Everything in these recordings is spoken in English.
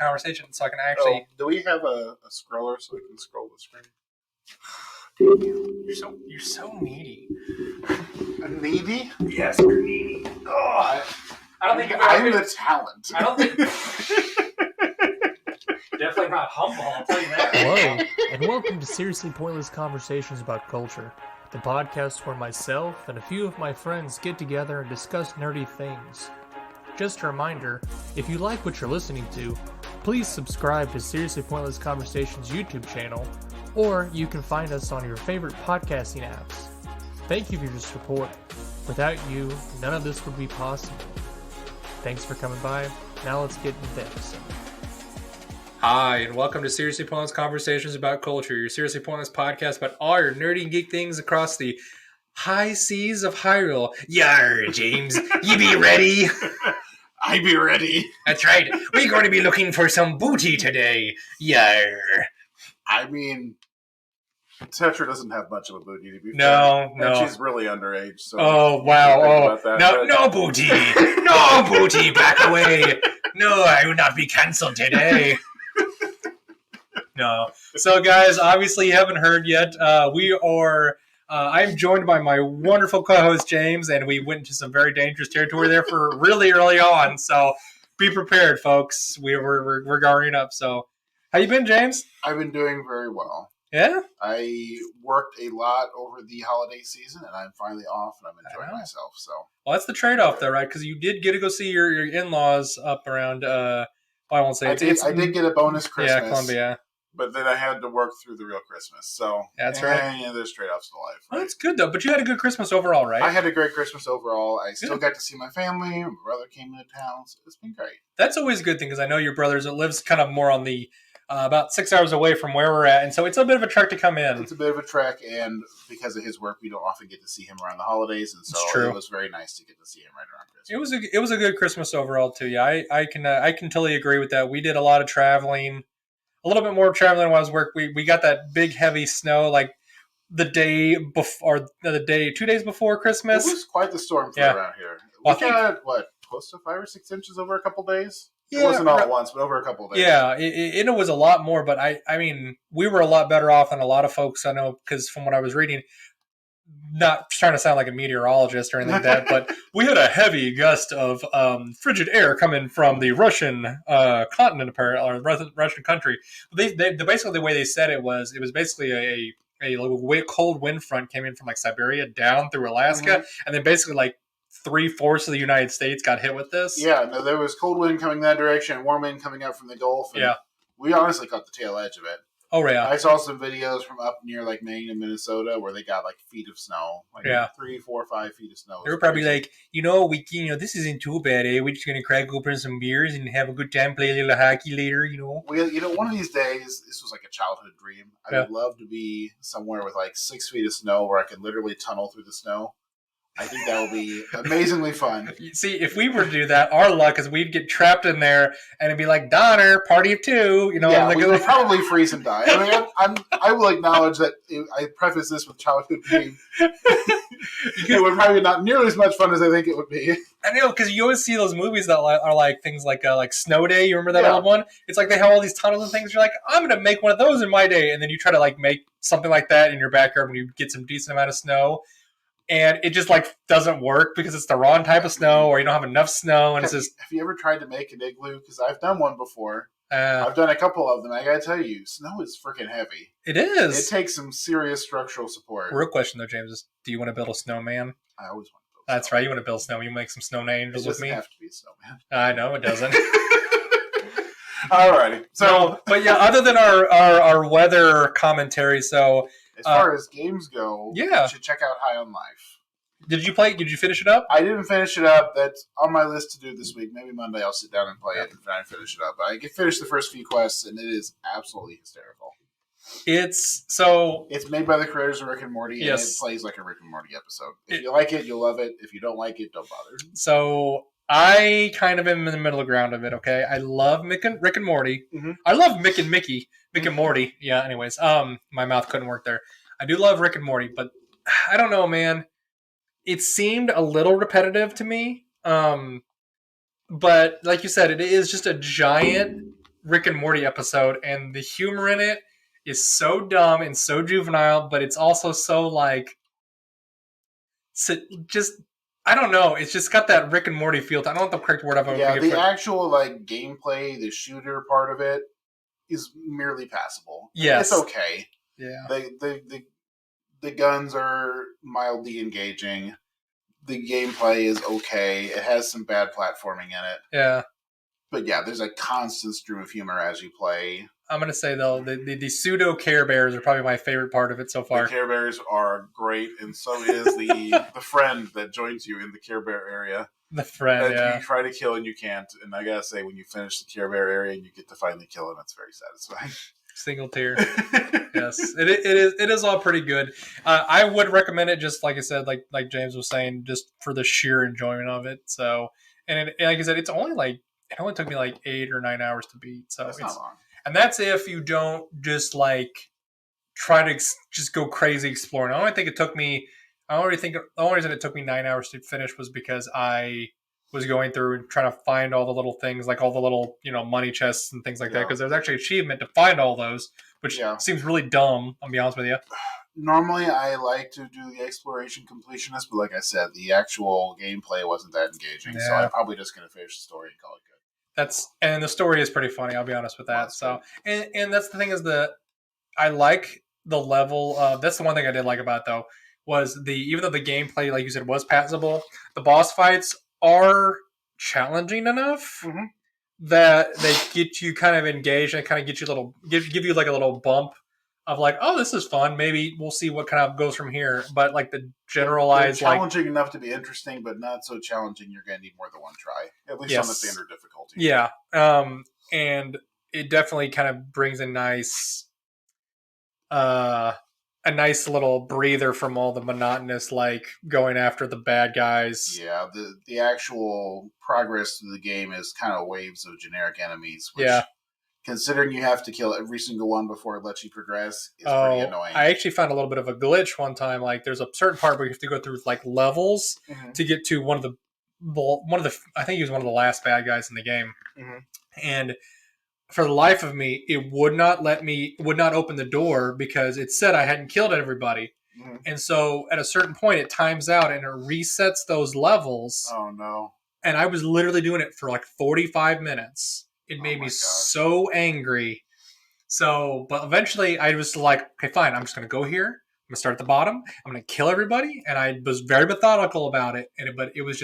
conversation so I can actually... do we have a scroller so we can scroll the screen? You're so needy. Needy? Yes, you're needy. Oh, I don't think I'm the talent. I don't think... Definitely not humble, I'll tell you that. Hello, and welcome to Seriously Pointless Conversations About Culture, the podcast where myself and a few of my friends get together and discuss nerdy things. Just a reminder, if you like what you're listening to, please subscribe to Seriously Pointless Conversations YouTube channel, or you can find us on your favorite podcasting apps. Thank you for your support. Without you, none of this would be possible. Thanks for coming by. Now let's get into the episode. Hi, and welcome to Seriously Pointless Conversations About Culture, your Seriously Pointless podcast about all your nerdy and geek things across the high seas of Hyrule. Yar, James, you be ready? I be ready. That's right. We're going to be looking for some booty today. Yar. I mean, Tetra doesn't have much of a booty, to be No, fair. no. And she's really underage, so... Oh, wow. About that, No, no booty. No booty. Back away. No, I will not be canceled today. No. So, guys, obviously you haven't heard yet. I'm joined by my wonderful co-host, James, and we went into some very dangerous territory there for really early on. So, be prepared, folks. We're guarding up. So, how you been, James? I've been doing very well. Yeah? I worked a lot over the holiday season, and I'm finally off, and I'm enjoying myself. So, well, that's the trade-off, though, right? Because you did get to go see your in-laws up around. I won't say I did get a bonus Christmas. Yeah, Columbia. But then I had to work through the real Christmas. So that's right. Yeah, there's trade-offs in life. Right? Well, that's good, though. But you had a good Christmas overall, right? I had a great Christmas overall. I still got to see my family. My brother came into town. So it's been great. That's always a good thing, because I know your brother lives kind of more on the about 6 hours away from where we're at. And so it's a bit of a trek to come in. It's a bit of a trek, and because of his work, we don't often get to see him around the holidays. And so it was very nice to get to see him right around Christmas. It was a good Christmas overall, too. Yeah, I can totally agree with that. We did a lot of traveling. A little bit more traveling while I was work. We got that big heavy snow like the day before, or 2 days before Christmas. It was quite the storm for around here. Well, we got close to 5 or 6 inches over a couple days. Yeah, it wasn't all at once, but over a couple of days. Yeah, it was a lot more. But I mean, we were a lot better off than a lot of folks I know, because from what I was reading. Not trying to sound like a meteorologist or anything like that, but we had a heavy gust of frigid air coming from the Russian continent, apparently, or Russian country. They basically, the way they said it was basically a cold wind front came in from like Siberia down through Alaska, and then basically like 3/4 of the United States got hit with this. Yeah, no, there was cold wind coming that direction, warm wind coming out from the Gulf. And we honestly caught the tail edge of it. Oh, yeah. I saw some videos from up near like Maine and Minnesota where they got like feet of snow, like 3, 4, 5 feet of snow. They were probably like, this isn't too bad, eh? We're just gonna crack open some beers and have a good time, play a little hockey later, Well, one of these days, this was like a childhood dream. I would love to be somewhere with like 6 feet of snow where I could literally tunnel through the snow. I think that would be amazingly fun. See, if we were to do that, our luck is we'd get trapped in there, and it'd be like Donner, party of two. Yeah, we would probably freeze and die. I mean, I will acknowledge that I preface this with childhood dream. It would probably not nearly as much fun as I think it would be. I know, because you always see those movies that are like things like Snow Day. You remember that old one? It's like they have all these tunnels and things. You're like, I'm going to make one of those in my day, and then you try to like make something like that in your backyard when you get some decent amount of snow. And it just like doesn't work because it's the wrong type of snow, or you don't have enough snow, and have you ever tried to make an igloo? Because I've done one before. I've done a couple of them. I gotta tell you, snow is freaking heavy. It is. It takes some serious structural support. Real question though, James, is do you want to build a snowman? I always want to build. That's right. You want to build a snowman? You make some snow angels with me. It doesn't have to be a snowman. I know it doesn't. Alrighty. So, but yeah, other than our weather commentary, so. As far as games go, you should check out High on Life. Did you play? Did you finish it up? I didn't finish it up. That's on my list to do this week. Maybe Monday I'll sit down and play it and try and finish it up. But I finished the first few quests, and it is absolutely hysterical. It's made by the creators of Rick and Morty, and it plays like a Rick and Morty episode. If you like it, you'll love it. If you don't like it, don't bother. So I kind of am in the middle ground of it, okay? I love Rick and Morty. Mm-hmm. I love Mick and Mickey. Mick and Morty. Yeah, anyways. My mouth couldn't work there. I do love Rick and Morty, but I don't know, man. It seemed a little repetitive to me. But like you said, it is just a giant Rick and Morty episode, and the humor in it is so dumb and so juvenile, but it's also so like, just I don't know. It's just got that Rick and Morty feel. I don't know what the correct word I'm going Yeah, to the actual like gameplay, the shooter part of it is merely passable. Yes. It's okay. Yeah. The guns are mildly engaging. The gameplay is okay. It has some bad platforming in it. Yeah. But yeah, there's a constant stream of humor as you play. I'm going to say, though, the pseudo Care Bears are probably my favorite part of it so far. The Care Bears are great, and so is the friend that joins you in the Care Bear area. The friend, that you try to kill and you can't. And I gotta say, when you finish the Care Bear area and you get to finally kill him, it's very satisfying. Single tier. Yes, it is all pretty good. I would recommend it, just like I said, like James was saying, just for the sheer enjoyment of it. So, and like I said, it only took me like 8 or 9 hours to beat. So that's not long. And that's if you don't just like try to just go crazy exploring. The only reason it took me 9 hours to finish was because I was going through and trying to find all the little things, like all the little, money chests and things like that. Because there's actually an achievement to find all those, which seems really dumb, I'll be honest with you. Normally, I like to do the exploration completionist, but like I said, the actual gameplay wasn't that engaging. Yeah. So I'm probably just going to finish the story and call it good. And the story is pretty funny, I'll be honest with that. So, and that's the thing is I like the level of, that's the one thing I did like about it, though, was even though the gameplay, like you said, was passable, the boss fights are challenging enough that they get you kind of engaged and kind of get you give you like a little bump of like, oh, this is fun. Maybe we'll see what kind of goes from here. But like the generalized, they're challenging enough to be interesting, but not so challenging you're going to need more than one try, at least on the standard difficulty. Yeah, and it definitely kind of brings a nice little breather from all the monotonous, like going after the bad guys. Yeah, the actual progress through the game is kind of waves of generic enemies. Which, considering you have to kill every single one before it lets you progress, is pretty annoying. I actually found a little bit of a glitch one time. Like, there's a certain part where you have to go through like levels to get to one of the I think he was one of the last bad guys in the game, and for the life of me, it would not open the door because it said I hadn't killed everybody. And so at a certain point, it times out and it resets those levels. Oh, no. And I was literally doing it for like 45 minutes. It made me so angry. So, but eventually I was like, okay, fine. I'm just going to go here. I'm going to start at the bottom. I'm going to kill everybody. And I was very methodical about it. But it was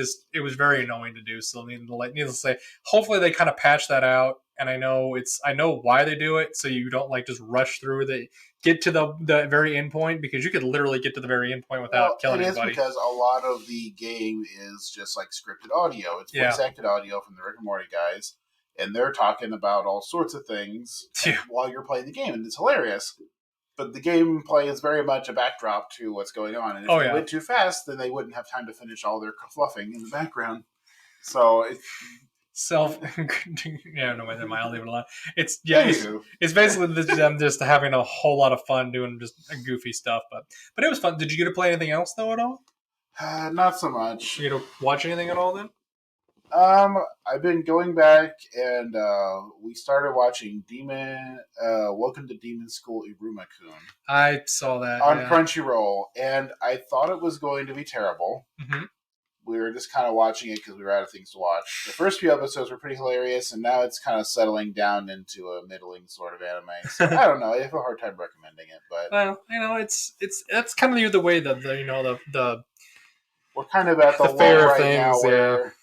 very annoying to do. So needless to say, hopefully they kind of patch that out. And I know why they do it. So you don't like just rush through get to the very end point, because you could literally get to the very end point without killing anybody. It is because a lot of the game is just like scripted audio. It's voice acted audio from the Rick and Morty guys. And they're talking about all sorts of things while you're playing the game. And it's hilarious. But the gameplay is very much a backdrop to what's going on. And if they went too fast, then they wouldn't have time to finish all their fluffing in the background. So it's... no, never mind. I'll leave it alone. It's basically them just having a whole lot of fun doing just goofy stuff. But it was fun. Did you get to play anything else, though, at all? Not so much. You get to watch anything at all, then? I've been going back, and we started watching Welcome to Demon School Iruma-kun. I saw that on Crunchyroll, and I thought it was going to be terrible. We were just kind of watching it because we were out of things to watch. The first few episodes were pretty hilarious, and now it's kind of settling down into a middling sort of anime. So I don't know. I have a hard time recommending it, but that's kind of the way that the we're kind of at the lull right now where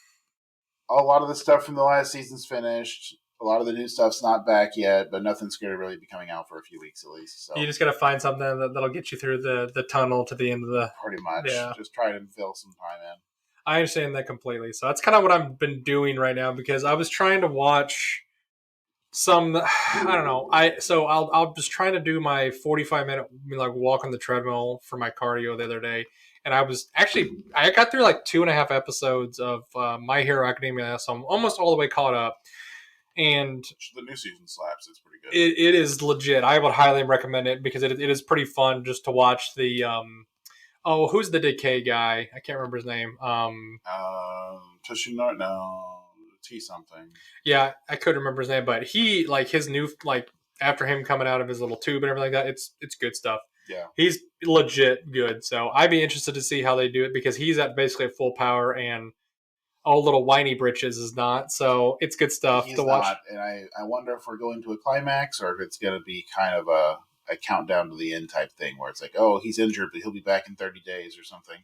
a lot of the stuff from the last season's finished. A lot of the new stuff's not back yet, but nothing's going to really be coming out for a few weeks at least. So you just got to find something that'll get you through the tunnel to the end of the... Pretty much. Yeah. Just try to fill some time in. I understand that completely. So that's kind of what I've been doing right now, because I was trying to watch some... I don't know. I'll just trying to do my 45-minute walk on the treadmill for my cardio the other day. And I got through like 2.5 episodes of My Hero Academia, so I'm almost all the way caught up. And the new season slaps. It's pretty good. It is legit. I would highly recommend it because it is pretty fun just to watch the who's the Decay guy? I can't remember his name. Toshinori. No, T something. Yeah, I couldn't remember his name, but he like his new like after him coming out of his little tube and everything like that. It's good stuff. Yeah, he's legit good. So I'd be interested to see how they do it because he's at basically at full power and all little whiny britches is not. So it's good stuff he's to watch. Not, and I wonder if we're going to a climax or if it's going to be kind of a countdown to the end type thing where it's like, oh, he's injured, but he'll be back in 30 days or something.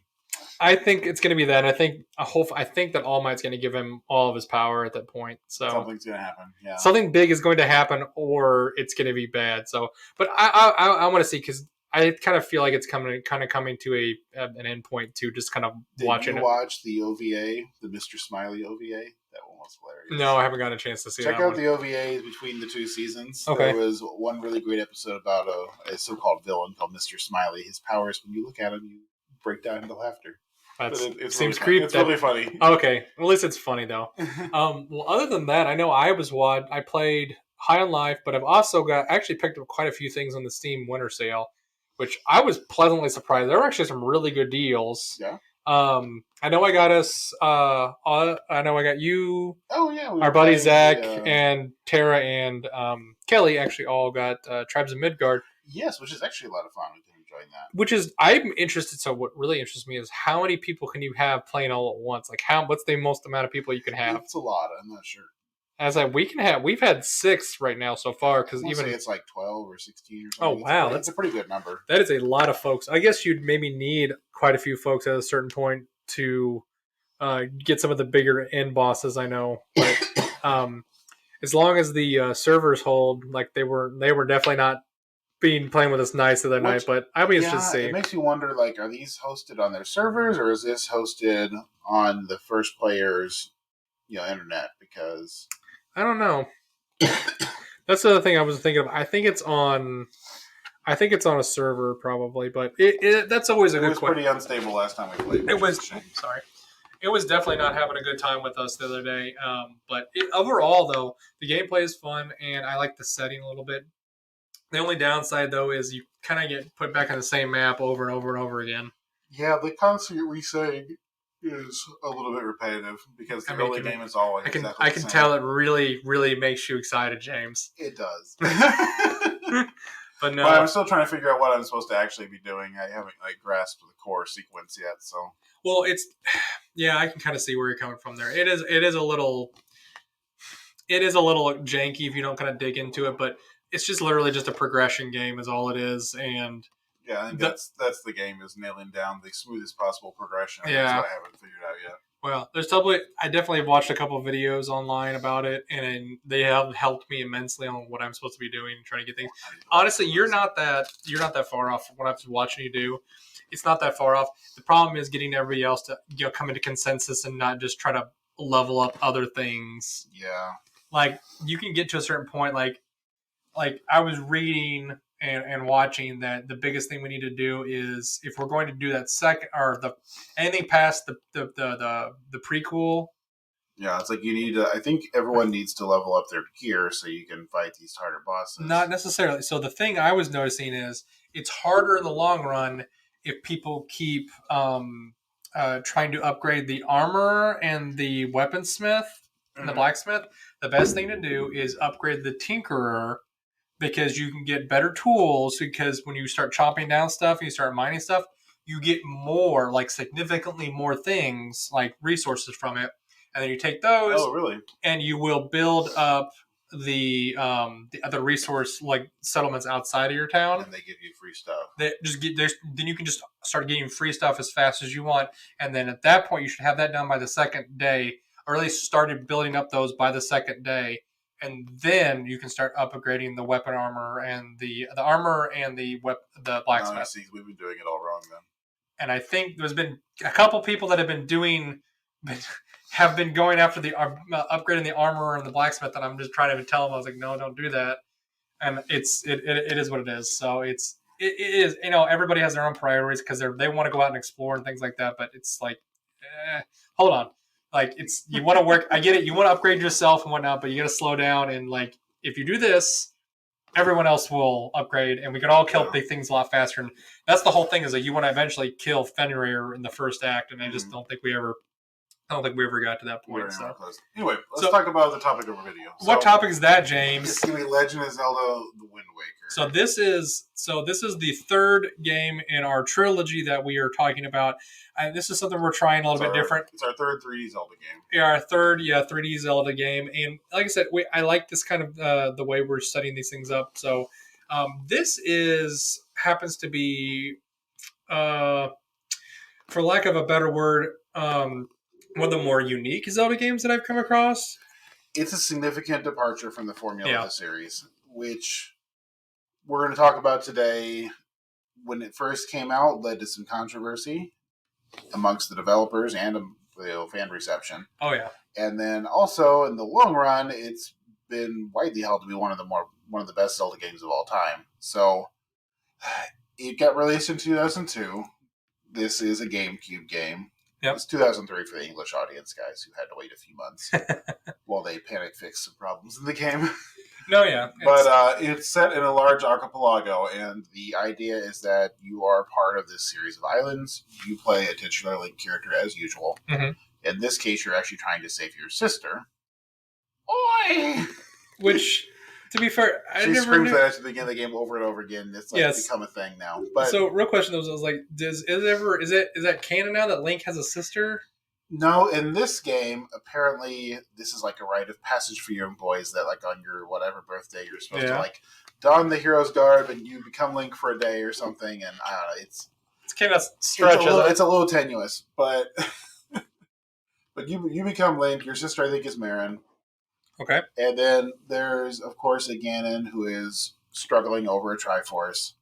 I think it's going to be that. And I think that All Might's going to give him all of his power at that point. So something's going to happen. Yeah, something big is going to happen, or it's going to be bad. So, but I want to see because I kind of feel like it's coming to an end point to just kind of watching it. Watch the OVA, the Mr. Smiley OVA? That one was hilarious. No, I haven't gotten a chance to see Check that out one. the OVAs between the two seasons. Okay. There was one really great episode about a so-called villain called Mr. Smiley. His powers, when you look at him, you break down into laughter. That seems really creepy. It's really funny. Okay, well, at least it's funny though. Well, other than that, I know I played High on Life, but I've also actually picked up quite a few things on the Steam Winter Sale, which I was pleasantly surprised. There were actually some really good deals. Yeah. I know I got us. I know I got you. Oh yeah, our buddy Zach and Tara and Kelly actually all got Tribes of Midgard. Yes, which is actually a lot of fun. We've been enjoying that. Which is, I'm interested. So what really interests me is how many people can you have playing all at once? Like what's the most amount of people you can have? It's a lot. I'm not sure. As we've had 6 right now so far because even it's like 12 or 16 or something. Oh wow, that's a pretty good number. That is a lot of folks. I guess you'd maybe need quite a few folks at a certain point to get some of the bigger end bosses. I know, but as long as the servers hold, like they were definitely not playing with us nice the other night. But I'll be interested to see. It makes you wonder, like, are these hosted on their servers or is this hosted on the first player's internet? Because I don't know. That's the other thing I was thinking of. I think it's on a server probably, but that's always a good question. It was pretty unstable last time we played. It was definitely not having a good time with us the other day. But overall, though, the gameplay is fun, and I like the setting a little bit. The only downside, though, is you kind of get put back on the same map over and over and over again. Yeah, the constant resetting is a little bit repetitive because the early game is always I can tell it really, really makes you excited, James. It does. But no. But I'm still trying to figure out what I'm supposed to actually be doing. I haven't grasped the core sequence yet. So well, I can kind of see where you're coming from there. It is a little janky if you don't kind of dig into it, but it's just literally just a progression game is all it is. And yeah, I think that's the game, is nailing down the smoothest possible progression. Yeah. That's what I haven't figured out yet. Well, I definitely have watched a couple of videos online about it, and they have helped me immensely on what I'm supposed to be doing and trying to get things. Honestly, you're not that far off from what I've been watching you do. It's not that far off. The problem is getting everybody else to come into consensus and not just try to level up other things. Yeah. Like you can get to a certain point, like I was reading and watching that the biggest thing we need to do is if we're going to do that second or anything past the prequel. Yeah, it's like you need to. I think everyone needs to level up their gear so you can fight these harder bosses. Not necessarily. So the thing I was noticing is it's harder in the long run if people keep trying to upgrade the armor and the weaponsmith and the blacksmith. The best thing to do is upgrade the tinkerer, because you can get better tools, because when you start chopping down stuff and you start mining stuff, you get more, like significantly more things, like resources from it. And then you take those. Oh, really? And you will build up the other resource, like settlements outside of your town. And they give you free stuff. Then you can just start getting free stuff as fast as you want. And then at that point, you should have that done by the second day, or at least started building up those by the second day. And then you can start upgrading the weapon armor and the armor and the blacksmith. I see. We've been doing it all wrong then. And I think there's been a couple people that have been going after the upgrading the armor and the blacksmith. And I'm just trying to tell them, I was like, no, don't do that. And it is what it is. So it is, everybody has their own priorities because they want to go out and explore and things like that. But it's like, hold on. Like you want to work. I get it. You want to upgrade yourself and whatnot, but you got to slow down. And like, if you do this, everyone else will upgrade, and we can all kill big things a lot faster. And that's the whole thing, is that you want to eventually kill Fenrir in the first act. And I just don't think we ever I don't think we ever got to that point. Anyway, let's talk about the topic of our video. What topic is that, James? It's going to be Legend of Zelda: The Wind Waker. So this is the third game in our trilogy that we are talking about. This is something we're trying a little bit different. It's our third 3D Zelda game. Yeah, our third 3D Zelda game. And like I said, I like this kind of the way we're setting these things up. So this happens to be, for lack of a better word, one of the more unique Zelda games that I've come across. It's a significant departure from the formula of the series, which we're going to talk about today. When it first came out, led to some controversy amongst the developers and the fan reception. Oh yeah, and then also in the long run, it's been widely held to be one of the best Zelda games of all time. So it got released in 2002. This is a GameCube game. Yep. It's 2003 for the English audience, guys, who had to wait a few months while they panic fixed some problems in the game. No, yeah. But it's set in a large archipelago, and the idea is that you are part of this series of islands. You play a titular Link character as usual. Mm-hmm. In this case, you're actually trying to save your sister. Oi! Which, to be fair, she screams that at the beginning of the game over and over again. It's become a thing now. But so, real question though, I was like, is that canon now that Link has a sister? No, in this game, apparently this is like a rite of passage for young boys that, like, on your whatever birthday, you're supposed to like don the hero's garb and you become Link for a day or something. And I don't know, it's kind of stretch. It's a little tenuous, but but you become Link. Your sister, I think, is Marin. Okay. And then there's, of course, a Ganon who is struggling over a Triforce.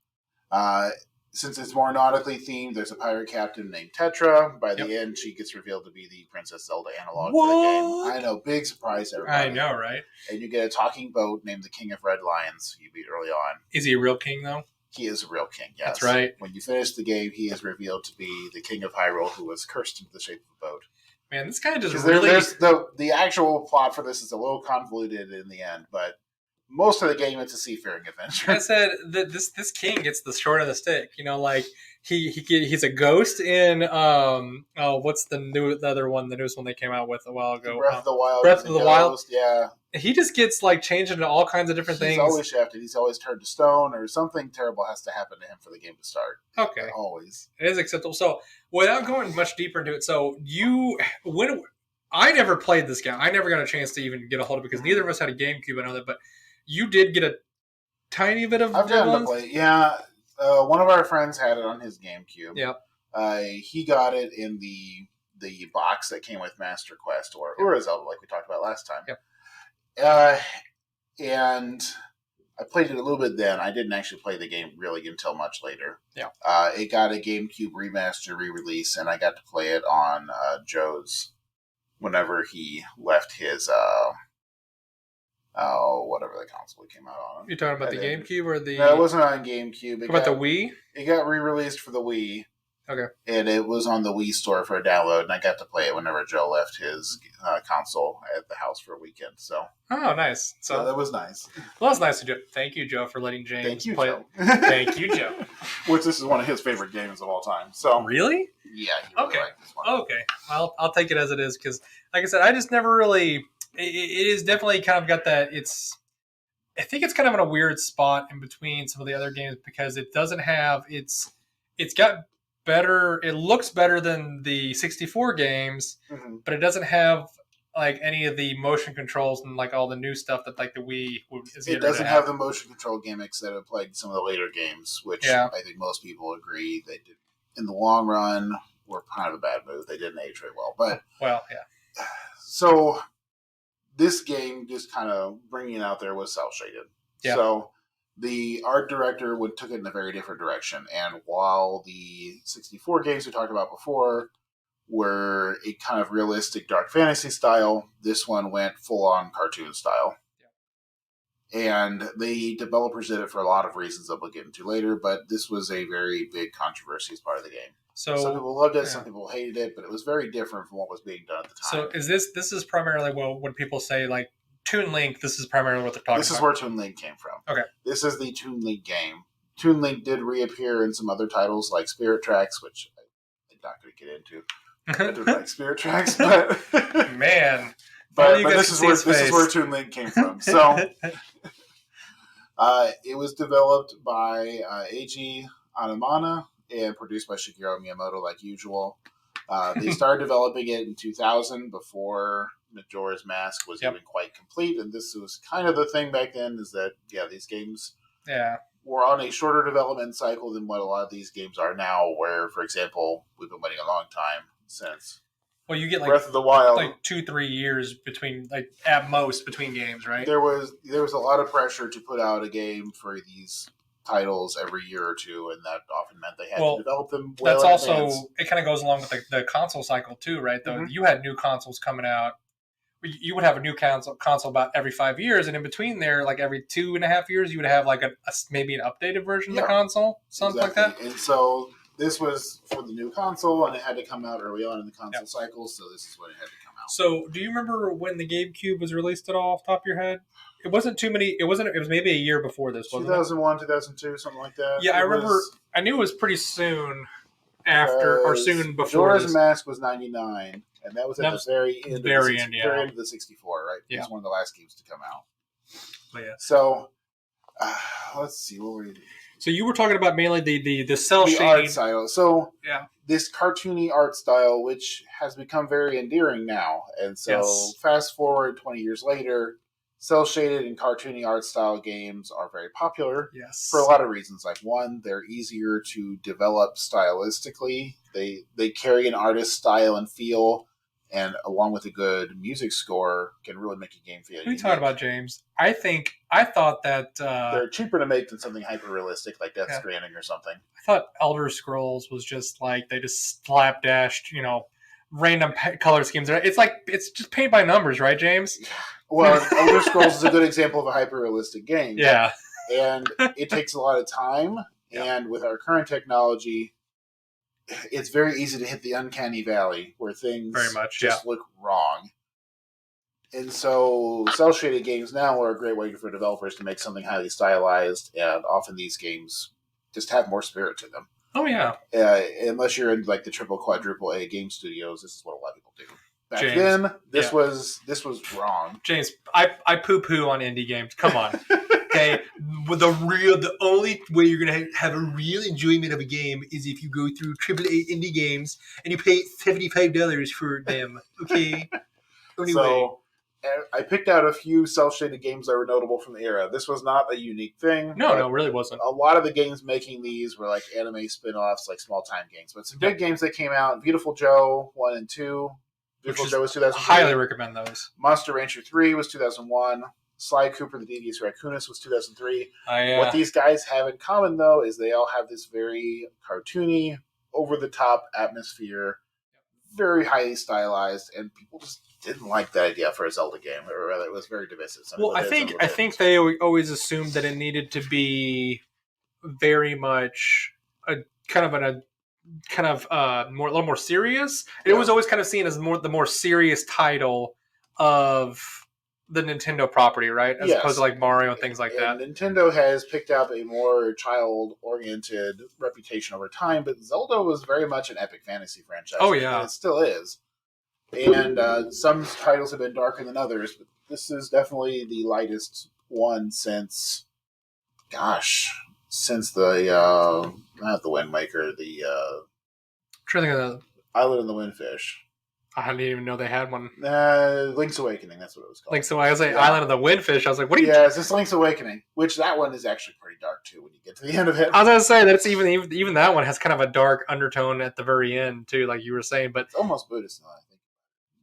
Since it's more nautically themed, there's a pirate captain named Tetra. By the end, she gets revealed to be the Princess Zelda analog for the game. I know, big surprise, everybody. I know, right? And you get a talking boat named the King of Red Lions you beat early on. Is he a real king, though? He is a real king, yes. That's right. When you finish the game, he is revealed to be the King of Hyrule, who was cursed into the shape of a boat. Man, this kind of just really... The actual plot for this is a little convoluted in the end, but most of the game it's a seafaring adventure. I said that this king gets the short of the stick. You know, like he's a ghost in what's the other one, the newest one they came out with a while ago? Breath of the Wild. Breath of the Wild. Yeah. He just gets like changed into all kinds of different things. He's always shafted. He's always turned to stone, or something terrible has to happen to him for the game to start. Okay. Always. It is acceptable. So without going much deeper into it, I never played this game. I never got a chance to even get a hold of it because neither of us had a GameCube. I know that, but you did get a tiny bit of. I've gotten to play. Yeah, one of our friends had it on his GameCube. Yeah. He got it in the box that came with Master Quest or Zelda, like we talked about last time. Yep. And I played it a little bit then. I didn't actually play the game really until much later. Yeah. It got a GameCube remaster re-release, and I got to play it on Joe's whenever he left his whatever the console it came out on. You're talking about the GameCube or the... No, it wasn't on GameCube. What about the Wii? It got re-released for the Wii. Okay. And it was on the Wii store for a download, and I got to play it whenever Joe left his console at the house for a weekend. So. Oh, nice. So that was nice. Well, that's nice to do. Thank you, Joe, for letting James play Joe. Thank you, Joe. Which this is one of his favorite games of all time. So. Really? Yeah. He really liked this one. Okay. Well, I'll take it as it is because, like I said, I just never really. It is definitely kind of got that. I think it's kind of in a weird spot in between some of the other games because it doesn't have. It's got better. It looks better than the 64 games, but it doesn't have like any of the motion controls and like all the new stuff that like the Wii is. It doesn't have the motion control gimmicks that have plagued some of the later games, which I think most people agree they did. In the long run, were kind of a bad move. They didn't age very well, but yeah. So this game, just kind of bringing it out there, was cel shaded. Yeah. So the art director took it in a very different direction. And while the 64 games we talked about before were a kind of realistic dark fantasy style, this one went full-on cartoon style. Yeah. And the developers did it for a lot of reasons that we'll get into later, but this was a very big controversy as part of the game. So some people loved it, some people hated it, but it was very different from what was being done at the time. So this is primarily, when people say like Toon Link, this is primarily what they're talking about. This is where Toon Link came from. Okay. This is the Toon Link game. Toon Link did reappear in some other titles like Spirit Tracks, which I'm not going to get into. I don't like Spirit Tracks, but man. but this is where Toon Link came from. So it was developed by Eiji Anomana and produced by Shigeru Miyamoto, like usual. They started developing it in 2000 before Majora's Mask was even quite complete, and this was kind of the thing back then, is that these games were on a shorter development cycle than what a lot of these games are now, where, for example, we've been waiting a long time since you get like Breath of the Wild, like 2-3 years between, like at most, between games, right? There was a lot of pressure to put out a game for these titles every year or two, and that often meant they had to develop them well. That's also, it kind of goes along with the console cycle too, right? Though you had new consoles coming out. You would have a new console about every 5 years, and in between there, like every 2.5 years, you would have like maybe an updated version of the console, something like that. And so this was for the new console, and it had to come out early on in the console cycle, so this is when it had to come out. So do you remember when the GameCube was released at all, off the top of your head? It wasn't too many. It was maybe a year before this, wasn't 2001, 2002, something like that. Yeah, I remember. I knew it was pretty soon after, or soon before. Majora's Mask was 99, and that was at the very end. Very end of the 64, right? Yeah. It was one of the last games to come out. But yeah. So, let's see. What were you doing? So you were talking about mainly the cell shading art style. So this cartoony art style, which has become very endearing now, and so fast forward 20 years later, cell shaded and cartoony art style games are very popular. Yes, for a lot of reasons. Like, one, they're easier to develop stylistically. They carry an artist's style and feel, and along with a good music score, can really make a game feel. What are you talking about, James? I thought that they're cheaper to make than something hyper realistic like Death Stranding or something. I thought Elder Scrolls was just like they just slapdashed, random color schemes. It's just paint by numbers, right, James? Well, Elder Scrolls is a good example of a hyper realistic game. Yeah, and it takes a lot of time. And with our current technology, it's very easy to hit the uncanny valley where things very much just look wrong. And so cel-shaded games now are a great way for developers to make something highly stylized, and often these games just have more spirit to them. Oh, yeah. Unless you're in like the triple, quadruple A game studios, this is what a lot of people do. Back then, this was wrong. James, I poo-poo on indie games. Come on. Okay, the only way you're gonna have a real enjoyment of a game is if you go through AAA indie games and you pay $75 for them. Okay. Anyway. So I picked out a few cel-shaded games that were notable from the era. This was not a unique thing. No, it really wasn't. A lot of the games making these were like anime spin-offs, like small-time games. But some big games that came out: Beautiful Joe 1 and 2. Beautiful Joe was 2003. Highly recommend those. Monster Rancher 3 was 2001. Sly Cooper, the Devious Raccoonist was 2003. What these guys have in common, though, is they all have this very cartoony, over-the-top atmosphere, very highly stylized, and people just didn't like the idea for a Zelda game, or rather, it was very divisive. I think they always assumed that it needed to be very much a little more serious. It was always kind of seen as the more serious title of the Nintendo property, right? As opposed to like Mario and things like that. Nintendo has picked up a more child-oriented reputation over time, but Zelda was very much an epic fantasy franchise. Oh, yeah. And it still is. And some titles have been darker than others, but this is definitely the lightest one since the, not the Windwaker, trying to think of Island of the Windfish. I didn't even know they had one. Link's Awakening, that's what it was called. I was like, Island of the Windfish. I was like, what are you... Yeah, it's just Link's Awakening, which that one is actually pretty dark, too, when you get to the end of it. I was going to say, that's even that one has kind of a dark undertone at the very end, too, like you were saying, but... It's almost Buddhist now, I think.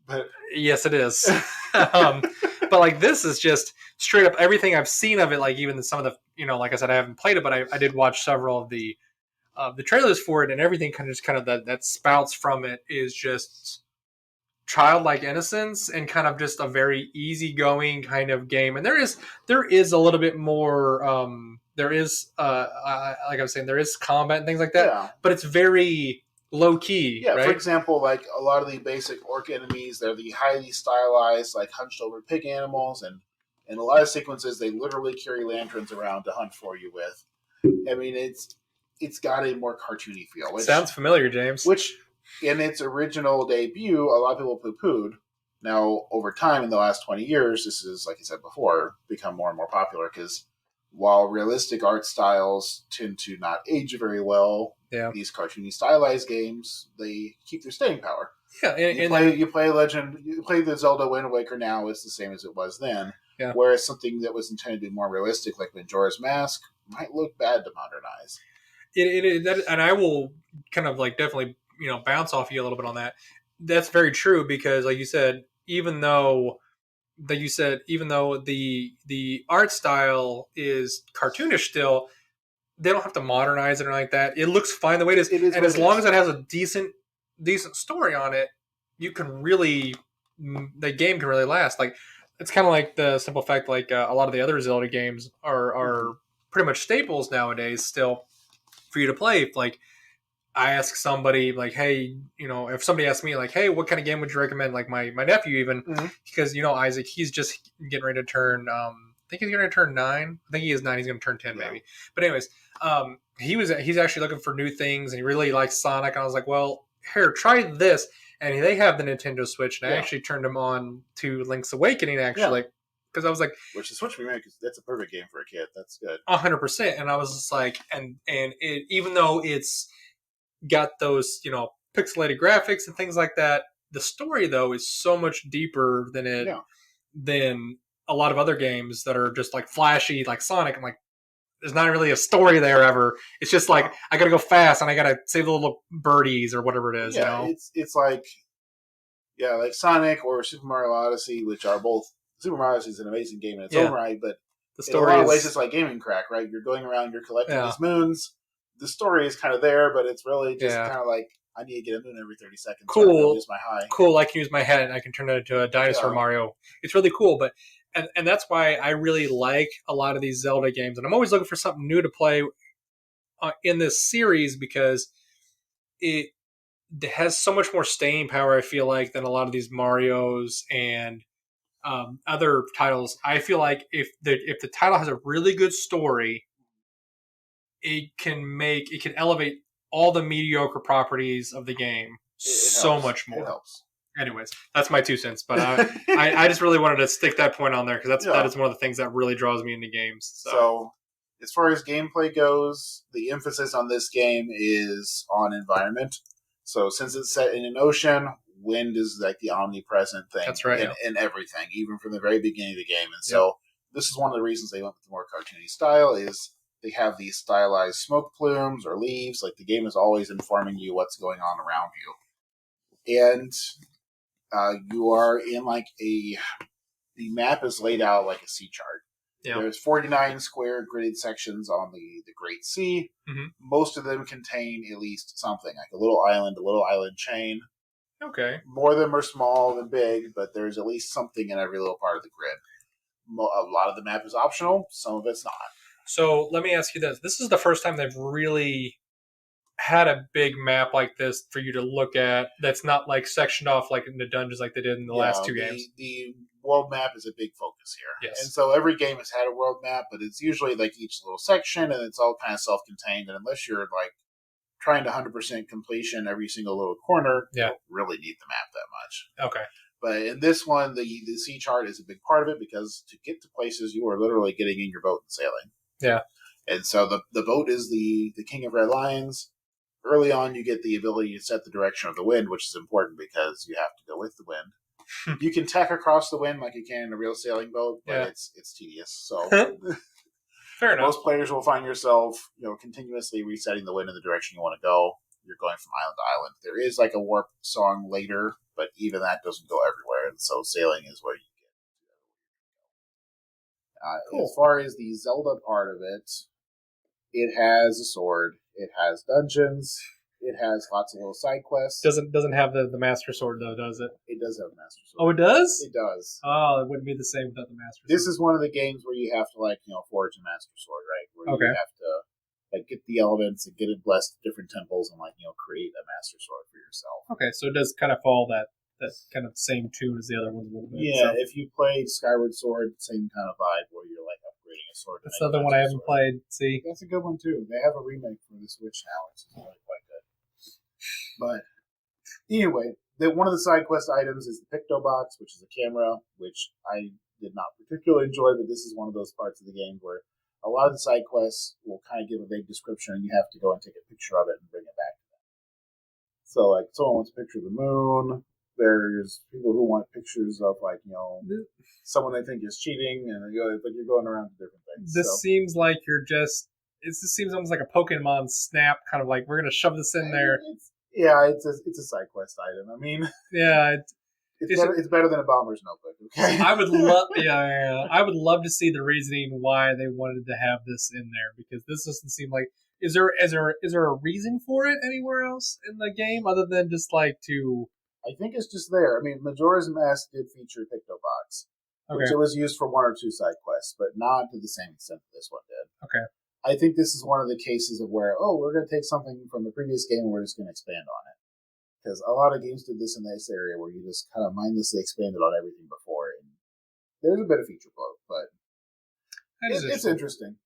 But yes, it is. But, like, this is just straight up everything I've seen of it, like, even some of the... like I said, I haven't played it, but I did watch several of the trailers for it, and everything that spouts from it is just... childlike innocence and kind of just a very easygoing kind of game. And there is a little bit more like I was saying, there is combat and things like that, but it's very low key. Right? For example, like a lot of the basic orc enemies, they're the highly stylized, like hunched over pig animals, and in a lot of sequences they literally carry lanterns around to hunt for you with. I mean, it's got a more cartoony feel. Sounds familiar, James. Which in its original debut, a lot of people poo-pooed. Now, over time, in the last 20 years, this is, like I said before, become more and more popular because while realistic art styles tend to not age very well, these cartoony stylized games, they keep their staying power. Yeah, you play the Zelda Wind Waker now, it's the same as it was then. Yeah. Whereas something that was intended to be more realistic, like Majora's Mask, might look bad to modernize. And I will kind of like definitely bounce off you a little bit on that. That's very true because, like you said, even though the art style is cartoonish still, they don't have to modernize it or like that. It looks fine the way it is. And as long as it has a decent story on it, the game can really last. Like, it's kind of like the simple fact, like a lot of the other Zelda games are pretty much staples nowadays still for you to play. Like, I ask somebody, like, hey, if somebody asks me, like, hey, what kind of game would you recommend? Like my nephew even, because Isaac, he's just getting ready to turn. I think he's going to turn 9. I think he is 9. He's going to turn 10 maybe. But anyways, he's actually looking for new things, and he really likes Sonic. And I was like, well, here, try this. And they have the Nintendo Switch, and I actually turned him on to Link's Awakening, actually. Because I was like, which the Switch remake, that's a perfect game for a kid. That's good. 100%. And I was just like, and it, even though it's got those pixelated graphics and things like that, the story though is so much deeper than a lot of other games that are just like flashy, like Sonic. I'm like, there's not really a story there ever. It's just like, I gotta go fast and I gotta save the little birdies or whatever it is. It's like Sonic or Super Mario Odyssey, which are both. Super Mario Odyssey is an amazing game in its own right, but the story in a lot of ways it's like Gaming Crack, right? You're going around, you're collecting these moons. The story is kind of there, but it's really just kind of like, I need to get a moon every 30 seconds. Cool. Use my high. Cool. I can use my head and I can turn it into a dinosaur Mario. It's really cool, but and that's why I really like a lot of these Zelda games, and I'm always looking for something new to play in this series because it has so much more staying power. I feel like than a lot of these Marios and other titles. I feel like if the title has a really good story, it can elevate all the mediocre properties of the game so much more. It helps. Anyways, that's my 2 cents. But I just really wanted to stick that point on there because that is one of the things that really draws me into games. So, as far as gameplay goes, the emphasis on this game is on environment. So, since it's set in an ocean, wind is like the omnipresent thing. That's right. In everything, even from the very beginning of the game. And so, this is one of the reasons they went with the more cartoony style is they have these stylized smoke plumes or leaves. Like, the game is always informing you what's going on around you. And you are in the map is laid out like a sea chart. Yeah. There's 49 square gridded sections on the Great Sea. Mm-hmm. Most of them contain at least something, like a little island chain. Okay. More of them are small than big, but there's at least something in every little part of the grid. A lot of the map is optional. Some of it's not. So let me ask you this. This is the first time they've really had a big map like this for you to look at that's not like sectioned off like in the dungeons like they did in the last 2 games. The world map is a big focus here. Yes. And so every game has had a world map, but it's usually like each little section and it's all kind of self-contained. And unless you're like trying to 100% completion every single little corner, you don't really need the map that much. Okay. But in this one, the sea chart is a big part of it because to get to places, you are literally getting in your boat and sailing. Yeah. And so the boat is the King of Red Lions. Early on, you get the ability to set the direction of the wind, which is important because you have to go with the wind. You can tack across the wind like you can in a real sailing boat, but it's tedious. So fair enough. Most players will find yourself, continuously resetting the wind in the direction you want to go. You're going from island to island. There is like a warp song later, but even that doesn't go everywhere, and so sailing is where you get. Cool. As far as the Zelda part of it, it has a sword. It has dungeons. It has lots of little side quests. Doesn't have the Master Sword though, does it? It does have a Master Sword. Oh, it does? It does. Oh, it wouldn't be the same without the Master Sword. This is one of the games where you have to forge a Master Sword, right? Where you have to get the elements and get it blessed at different temples and create a Master Sword for yourself. Okay, so it does kind of follow that kind of same tune as the other ones a little bit. Yeah, so if you played Skyward Sword, same kind of vibe where you're upgrading a sword. That's the other one I haven't played. See, that's a good one too. They have a remake for the Switch now, which is really quite good. But Anyway, one of the side quest items is the Picto Box, which is a camera, which I did not particularly enjoy, but this is one of those parts of the game where a lot of the side quests will kind of give a vague description, and you have to go and take a picture of it and bring it back to them. So, like, someone wants a picture of the moon. There's people who want pictures of, like, someone they think is cheating, and you're going around to different things. This seems like this seems almost like a Pokemon Snap, kind of like, we're going to shove this in there. It's a side quest item. I mean, yeah, it's better than a bomber's notebook. Okay, I would love, I would love to see the reasoning why they wanted to have this in there, because this doesn't seem like. Is there a reason for it anywhere else in the game other than just like to? I think it's just there. I mean, Majora's Mask did feature Picto Box, which it was used for one or two side quests, but not to the same extent that this one did. Okay. I think this is one of the cases of where, we're going to take something from the previous game and we're just going to expand on it. Because a lot of games did this in this area where you just kind of mindlessly expanded on everything before. And there's a bit of feature bloat, but it's interesting.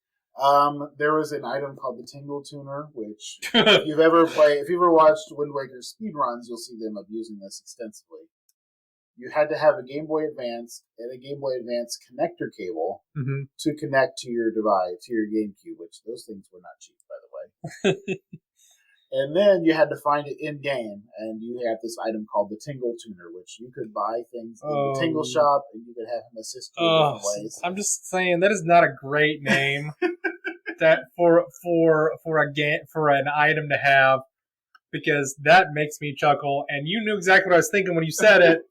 There was an item called the Tingle Tuner, which if you've ever watched Wind Waker speedruns, you'll see them abusing this extensively. You had to have a Game Boy Advance and a Game Boy Advance connector cable to connect to your device, to your GameCube, which those things were not cheap, by the way. And then you had to find it in-game, and you had this item called the Tingle Tuner, which you could buy things in the Tingle shop, and you could have him assist you in different ways. I'm just saying, that is not a great name that for an item to have, because that makes me chuckle, and you knew exactly what I was thinking when you said it,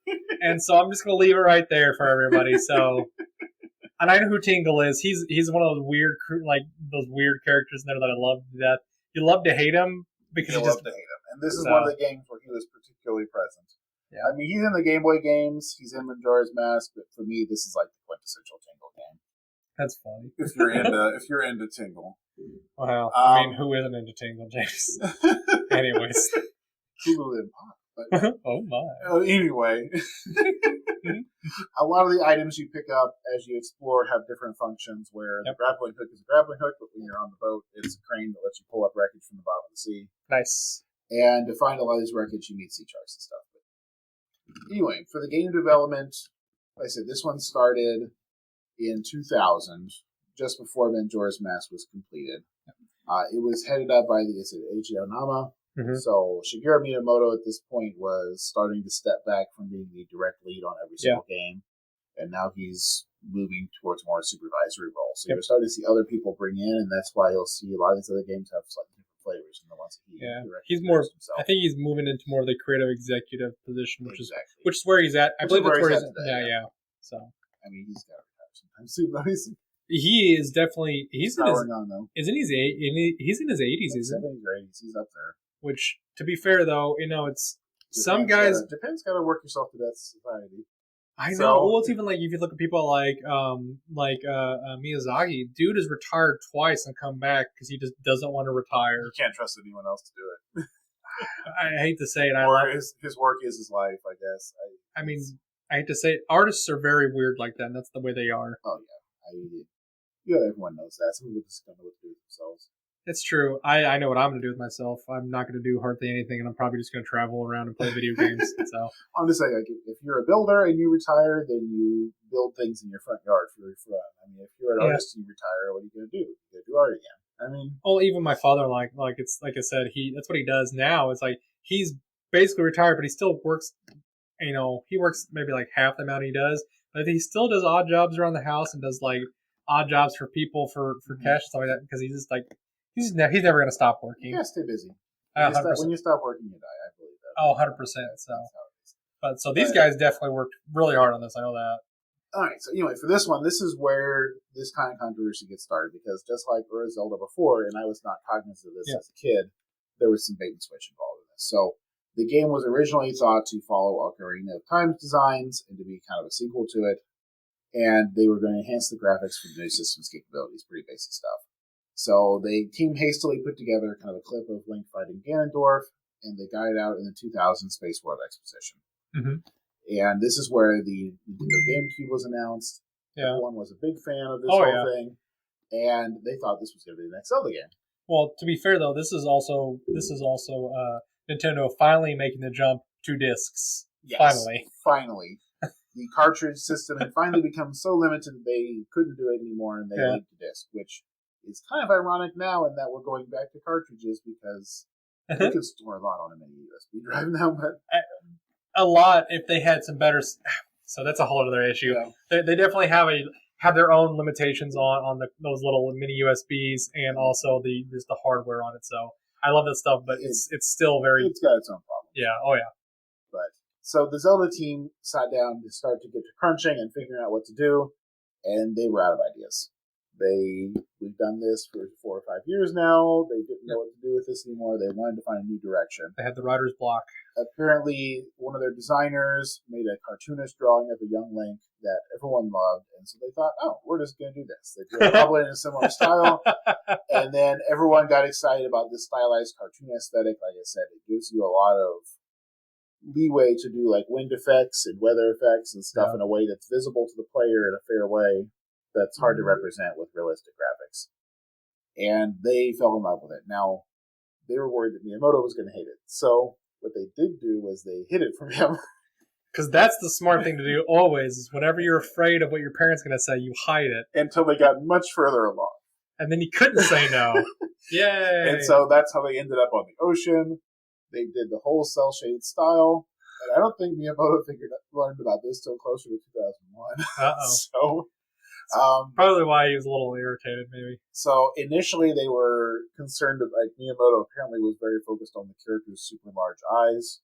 and so I'm just going to leave it right there for everybody. So, and I know who Tingle is. He's one of those weird characters in there that I love to death. You love to hate him because you love to hate him, and this is one of the games where he was particularly present. Yeah. I mean, he's in the Game Boy games, he's in Majora's Mask, but for me, this is like the quintessential Tingle game. That's funny. If you're into Tingle. Well, I mean, who isn't into Tingle, James? Anyways. Hulu and Pop. But, oh my. Anyway. A lot of the items you pick up as you explore have different functions, where the grappling hook is a grappling hook, but when you're on the boat, it's a crane that lets you pull up wreckage from the bottom of the sea. Nice. And to find a lot of these wreckage, you need sea sharks and stuff. But anyway, for the game development, like I said, this one started in 2000, just before Majora's Mask was completed. It was headed up by Eiji Aonuma. So Shigeru Miyamoto at this point was starting to step back from being the direct lead on every single game, and now he's moving towards more supervisory role. So you're starting to see other people bring in, and that's why you'll see a lot of these other games have slightly different flavors than the ones that he he's more. Himself. I think he's moving into more of the creative executive position, which is where he's at. I believe that's where he's at. Yeah. So I mean, he's got to retire sometime soon, though. He is definitely he's in his he's in his 80s, isn't he? 70s or 80s. He's up there. Which, to be fair, though, it's some guys. Japan's got to work yourself to that society. I know. Well, it's even like if you look at people like Miyazaki, dude has retired twice and come back because he just doesn't want to retire. You can't trust anyone else to do it. I hate to say it. His work is his life, I guess. I mean, I hate to say it. Artists are very weird like that, and that's the way they are. Oh yeah, everyone knows that. Some people just don't know what to do with themselves. It's true. I know what I'm going to do with myself. I'm not going to do hardly anything, and I'm probably just going to travel around and play video games. So I'm just saying, like, if you're a builder and you retire, then you build things in your front yard for fun. I mean, if you're an artist and you retire, what are you going to do? You're going to do art again. I mean, even my father, like it's like I said, that's what he does now. It's like he's basically retired, but he still works. He works maybe like half the amount he does, but he still does odd jobs around the house and does like odd jobs for people for cash and stuff like that, because he's just like. He's never going to stop working. You gotta stay busy. When you stop working, you die. I believe that. 100%. So these guys definitely worked really hard on this. I know that. All right. So anyway, for this one, this is where this kind of controversy gets started, because just like Zelda before, and I was not cognizant of this as a kid, there was some bait and switch involved in this. So the game was originally thought to follow Ocarina of Time's designs and to be kind of a sequel to it, and they were going to enhance the graphics for the new system's capabilities. Pretty basic stuff. So the team hastily put together kind of a clip of Link fighting Ganondorf, and they got it out in the 2000 Space World Exposition. And this is where the GameCube was announced. Everyone was a big fan of this whole thing, and they thought this was going to be the next Zelda game. Well, to be fair though, this is also Nintendo finally making the jump 2 discs. Yes, finally. The cartridge system had finally become so limited that they couldn't do it anymore, and they leaked the disc, which is kind of ironic now in that we're going back to cartridges because you can store a lot on a mini USB drive now. But a lot if they had some better. So that's a whole other issue. Yeah. They definitely have their own limitations on those little mini USBs and also just the hardware on it. So I love that stuff, but it's still it's got its own problems. Yeah. Oh yeah. But so the Zelda team sat down to start to get to crunching and figuring out what to do, and they were out of ideas. We've done this for 4 or 5 years now. They didn't know what to do with this anymore. They wanted to find a new direction. They had the writer's block. Apparently, one of their designers made a cartoonist drawing of a young Link that everyone loved, and so they thought, oh, we're just going to do this. They did probably in a similar style, and then everyone got excited about this stylized cartoon aesthetic. Like I said, it gives you a lot of leeway to do like wind effects and weather effects and stuff in a way that's visible to the player in a fair way. That's hard to represent with realistic graphics. And they fell in love with it. Now, they were worried that Miyamoto was going to hate it. So, what they did do was they hid it from him. Because that's the smart thing to do always, is whenever you're afraid of what your parents are going to say, you hide it. Until they got much further along. And then you couldn't say no. Yay! And so that's how they ended up on the ocean. They did the whole cel-shaded style. And I don't think Miyamoto learned about this till closer to 2001. Uh-oh. Probably why he was a little irritated, maybe. So initially they were concerned that Miyamoto apparently was very focused on the character's super large eyes,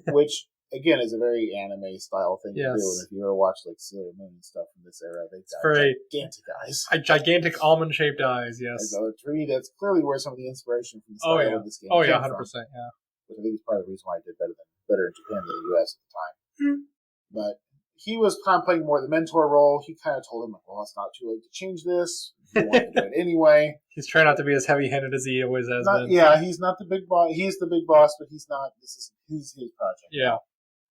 which again is a very anime style thing to do. And if you ever watch Sailor Moon and stuff from this era, they've got gigantic eyes, gigantic almond shaped eyes. Yes, and so that's clearly where some of the inspiration from the style of this game. Oh yeah, 100%. Yeah, which I think is part of the reason why I did better in Japan than the US at the time. But he was contemplating more the mentor role. He kind of told him, well, it's not too late to change this. You want to do it anyway. He's trying not to be as heavy-handed as he always has been. Yeah, he's not the big boss. He's the big boss, but he's not. This is his project. Yeah.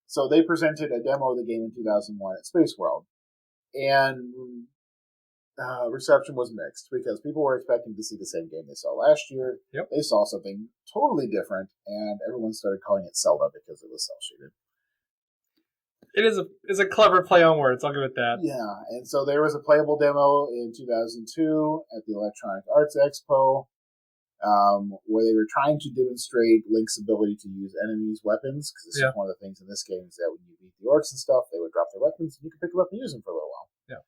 So they presented a demo of the game in 2001 at Space World. And reception was mixed because people were expecting to see the same game they saw last year. Yep. They saw something totally different, and everyone started calling it Zelda because it was cel-shaded. It is a clever play on words, I'll give it that. Yeah, and so there was a playable demo in 2002 at the Electronic Arts Expo where they were trying to demonstrate Link's ability to use enemies' weapons, because this is one of the things in this game is that when you beat the orcs and stuff, they would drop their weapons and you could pick them up and use them for a little while. Yeah.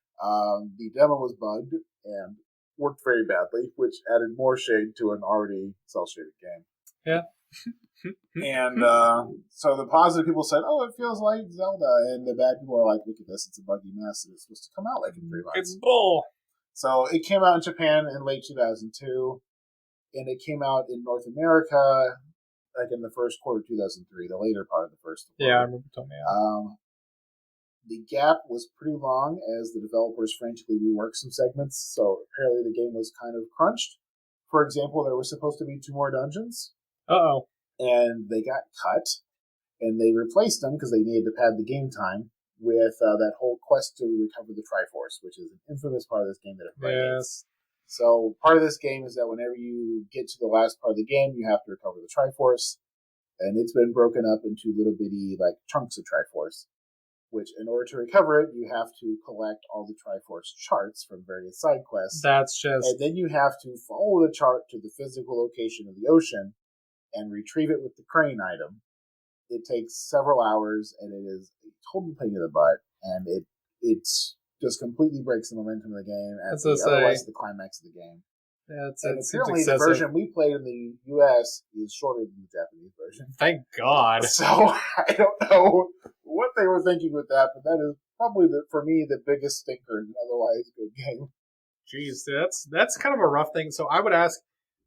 The demo was bugged and worked very badly, which added more shade to an already cel-shaded game. Yeah. And so the positive people said, oh, it feels like Zelda. And the bad people are like, look at this, it's a buggy mess. It's supposed to come out like in 3 months. It's bull. So it came out in Japan in late 2002. And it came out in North America like in the first quarter of 2003, the later part of the first quarter. Yeah, I remember telling me. The gap was pretty long as the developers frantically reworked some segments. So apparently the game was kind of crunched. For example, there were supposed to be 2 more dungeons. Uh-oh. And they got cut, and they replaced them because they needed to pad the game time with that whole quest to recover the Triforce, which is an infamous part of this game that everybody hates. So part of this game is that whenever you get to the last part of the game, you have to recover the Triforce, and it's been broken up into little bitty chunks of Triforce, which in order to recover it, you have to collect all the Triforce charts from various side quests. And then you have to follow the chart to the physical location of the ocean and retrieve it with the crane item. It takes several hours, and it is a total pain in the butt, and it just completely breaks the momentum of the game, and otherwise the climax of the game. Yeah, and apparently the version we played in the U.S. is shorter than the Japanese version. Thank God. So I don't know what they were thinking with that, but that is probably, for me, the biggest stinker in an otherwise good game. Jeez, that's kind of a rough thing. So I would ask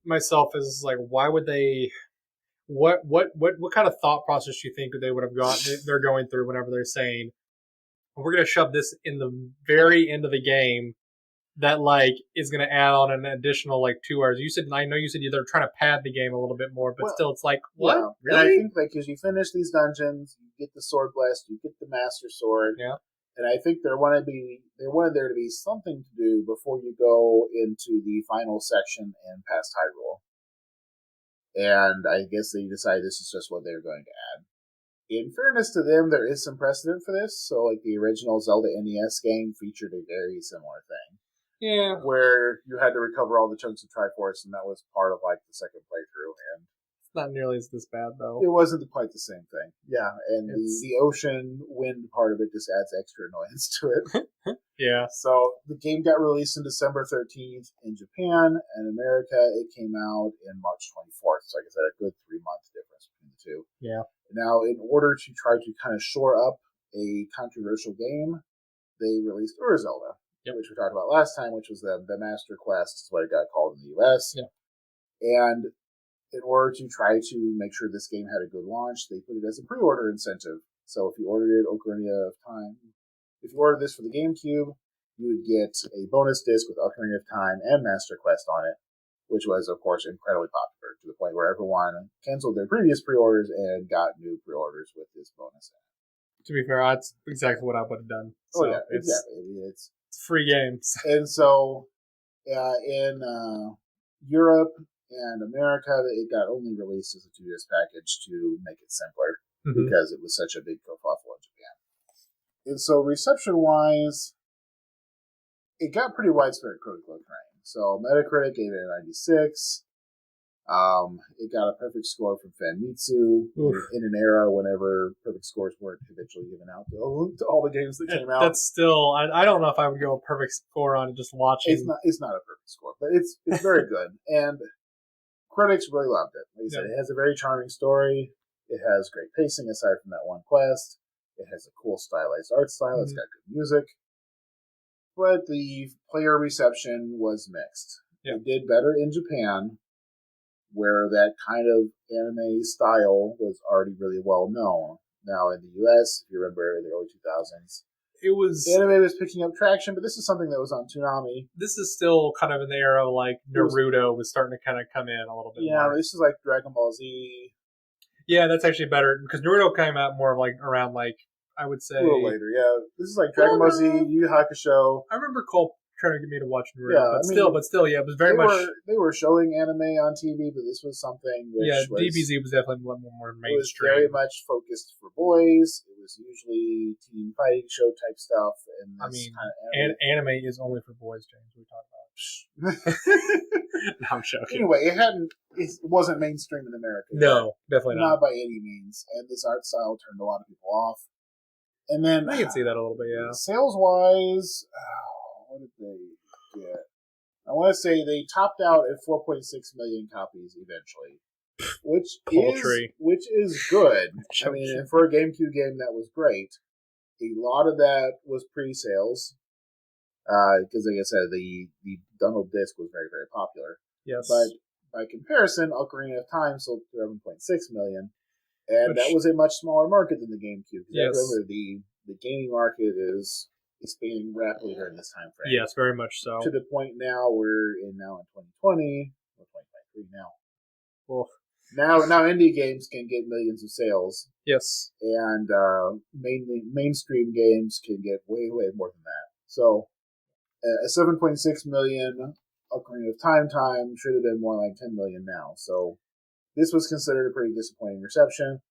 myself is why would they... What kind of thought process do you think they would have they're going through whenever they're saying, we're going to shove this in the very end of the game that is going to add on an additional 2 hours. I know you said they're trying to pad the game a little bit more, but still it's what? Yeah. Really? And I think as you finish these dungeons, you get the sword blast, you get the master sword. Yeah. And I think they wanted there to be something to do before you go into the final section and past Hyrule. And I guess they decided this is just what they were going to add. In fairness to them, there is some precedent for this. So, like, the original Zelda NES game featured a very similar thing. Yeah. Where you had to recover all the chunks of Triforce, and that was part of, like, the second playthrough. And it's not nearly as this bad, though. It wasn't quite the same thing. Yeah, and the ocean wind part of it just adds extra annoyance to it. Yeah. So, the game got released on December 13th in Japan, and America, it came out in March 24th. So, like I said, a good 3-month difference between the two. Yeah. Now, in order to try to kind of shore up a controversial game, they released Zelda, which we talked about last time, which was the Master Quest, is what it got called in the US. Yeah. And in order to try to make sure this game had a good launch, they put it as a pre-order incentive. So if you ordered it Ocarina of Time, if you ordered this for the GameCube, you would get a bonus disc with Ocarina of Time and Master Quest on it, which was, of course, incredibly popular to the point where everyone canceled their previous pre-orders and got new pre-orders with this bonus. To be fair, that's exactly what I would have done. So exactly. It's free games. And so in Europe and America, it got only released as a 2-disc package to make it simpler because it was such a big kerfuffle in Japan. And so reception-wise, it got pretty widespread critical acclaim. So Metacritic gave it a 96. It got a perfect score from Famitsu in an era whenever perfect scores weren't habitually given out to all the games that came out. That's still, I don't know if I would go a perfect score on it just watching. It's not a perfect score, but it's very good. And critics really loved it. Like I said, it has a very charming story. It has great pacing aside from that one quest. It has a cool stylized art style. It's got good music. But the player reception was mixed. It did better in Japan, where that kind of anime style was already really well known. Now in the US, if you remember the early 2000s, anime was picking up traction, but this is something that was on Toonami. This is still kind of in the era like Naruto was starting to kind of come in a little bit more. Yeah, this is like Dragon Ball Z. Yeah, that's actually better, because Naruto came out more like around, like, I would say... A little later, yeah. This is like Dragon Ball Z, Yu Yu Hakusho. I remember Cole trying to get me to watch Naruto, but still, yeah, it was very much... They were showing anime on TV, but this was something which was... DBZ was definitely a little more mainstream. It was very much focused for boys. It was usually teen fighting show type stuff. And anime is only for boys, James. We talk about. No, I'm joking. Anyway, it wasn't mainstream in America. No, definitely not. Not by any means. And this art style turned a lot of people off. And then I can see that a little bit, yeah. Sales wise, what did they get? I want to say they topped out at 4.6 million copies eventually, which is good. I mean, and for a GameCube game, that was great. A lot of that was pre-sales, because, like I said, the bundled disc was very, very popular. Yes, but by comparison, Ocarina of Time sold 11.6 million. And that was a much smaller market than the GameCube. Yes. Remember, the gaming market is expanding rapidly during this time frame. Yes, very much so. To the point now we're in 2020, or 2023 now. Well, now indie games can get millions of sales. Yes. And mainly mainstream games can get way, way more than that. So a 7.6 million Ocarina of Time should have been more like 10 million now. So this was considered a pretty disappointing reception,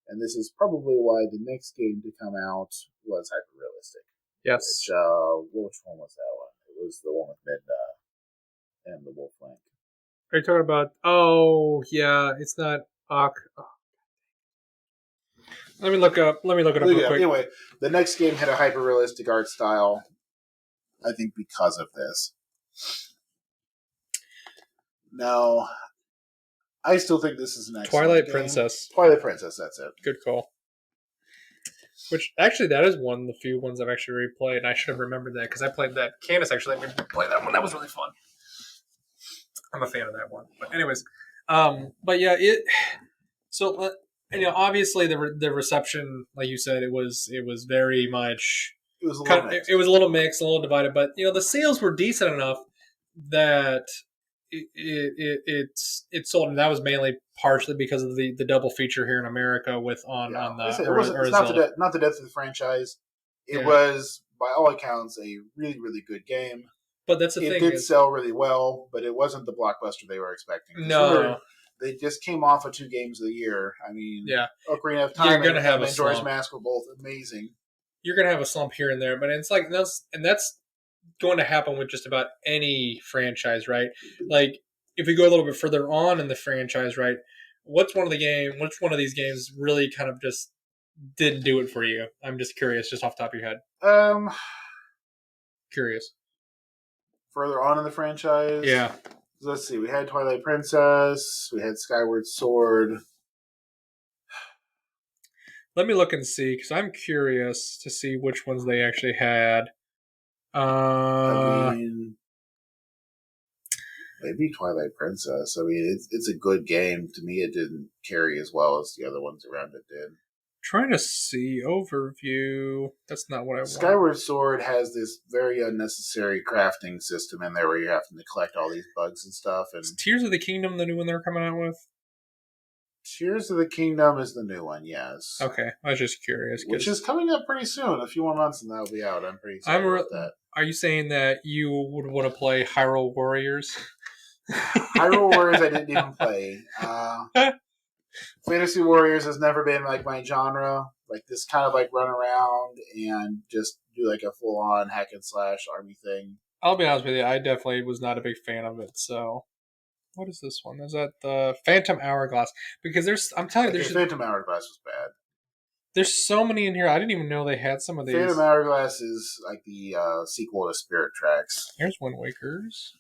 and this is probably why the next game to come out was hyper-realistic. Yes. Which one was that one? It was the one with Midna and the Wolf Link. Are you talking about... Oh, yeah, it's not... Let me look it up real quick. Anyway, the next game had a hyper-realistic art style, I think because of this. Now... I still think this is an excellent Twilight game. Princess. Twilight Princess, that's it. Good call. Which, actually, that is one of the few ones I've actually replayed, and I should have remembered that, because I played that. Candace actually let me play that one. That was really fun. I'm a fan of that one. But anyways, but yeah, so, obviously the reception, like you said, it was very much... It was a little mixed. It was a little mixed, a little divided, but, the sales were decent enough that... It sold, and that was mainly partially because of the double feature here in America with on the. It's not the death of the franchise. It was, by all accounts, a really, really good game. But that's the thing. It did sell really well, but it wasn't the blockbuster they were expecting. No. they just came off of 2 games of the year. I mean, Ocarina of Time You're gonna have a Majora's slump. Mask were both amazing. You're gonna have a slump here and there, but it's like that's going to happen with just about any franchise, right? Like if we go a little bit further on in the franchise, right? Which one of these games really kind of just didn't do it for you? I'm just curious, just off the top of your head. Curious. Further on in the franchise, yeah. Let's see. We had Twilight Princess. We had Skyward Sword. Let me look and see, because I'm curious to see which ones they actually had. I mean, maybe Twilight Princess. I mean, it's a good game. To me, it didn't carry as well as the other ones around it did. Trying to see overview. That's not what I want. Skyward Sword has this very unnecessary crafting system in there where you're having to collect all these bugs and stuff. And is Tears of the Kingdom the new one they're coming out with? Tears of the Kingdom is the new one, yes. Okay, I was just curious. Which is coming up pretty soon. A few more months and that'll be out. I'm pretty excited about that. Are you saying that you would want to play Hyrule Warriors? Hyrule Warriors I didn't even play. Fantasy Warriors has never been like my genre. Like this kind of like run around and just do like a full on hack and slash army thing. I'll be honest with you, I definitely was not a big fan of it. So, what is this one? Is that the Phantom Hourglass? Because I'm telling you, Phantom Hourglass was bad. There's so many in here. I didn't even know they had some of these. Phantom Hourglass is like the sequel to Spirit Tracks. Here's Windwakers.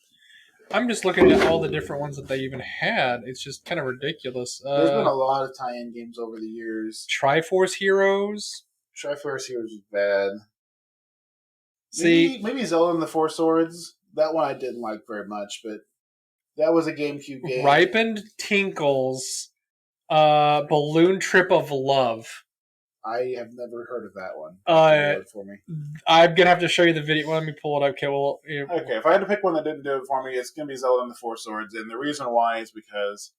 I'm just looking at all the different ones that they even had. It's just kind of ridiculous. There's been a lot of tie-in games over the years. Triforce Heroes. Triforce Heroes was bad. See, maybe Zelda and the Four Swords. That one I didn't like very much, but that was a GameCube game. Ripened Tinkles, Balloon Trip of Love. I have never heard of that one. For me. I'm gonna have to show you the video. Let me pull it up. Okay, well, okay. If I had to pick one that didn't do it for me, it's gonna be Zelda and the Four Swords, and the reason why is because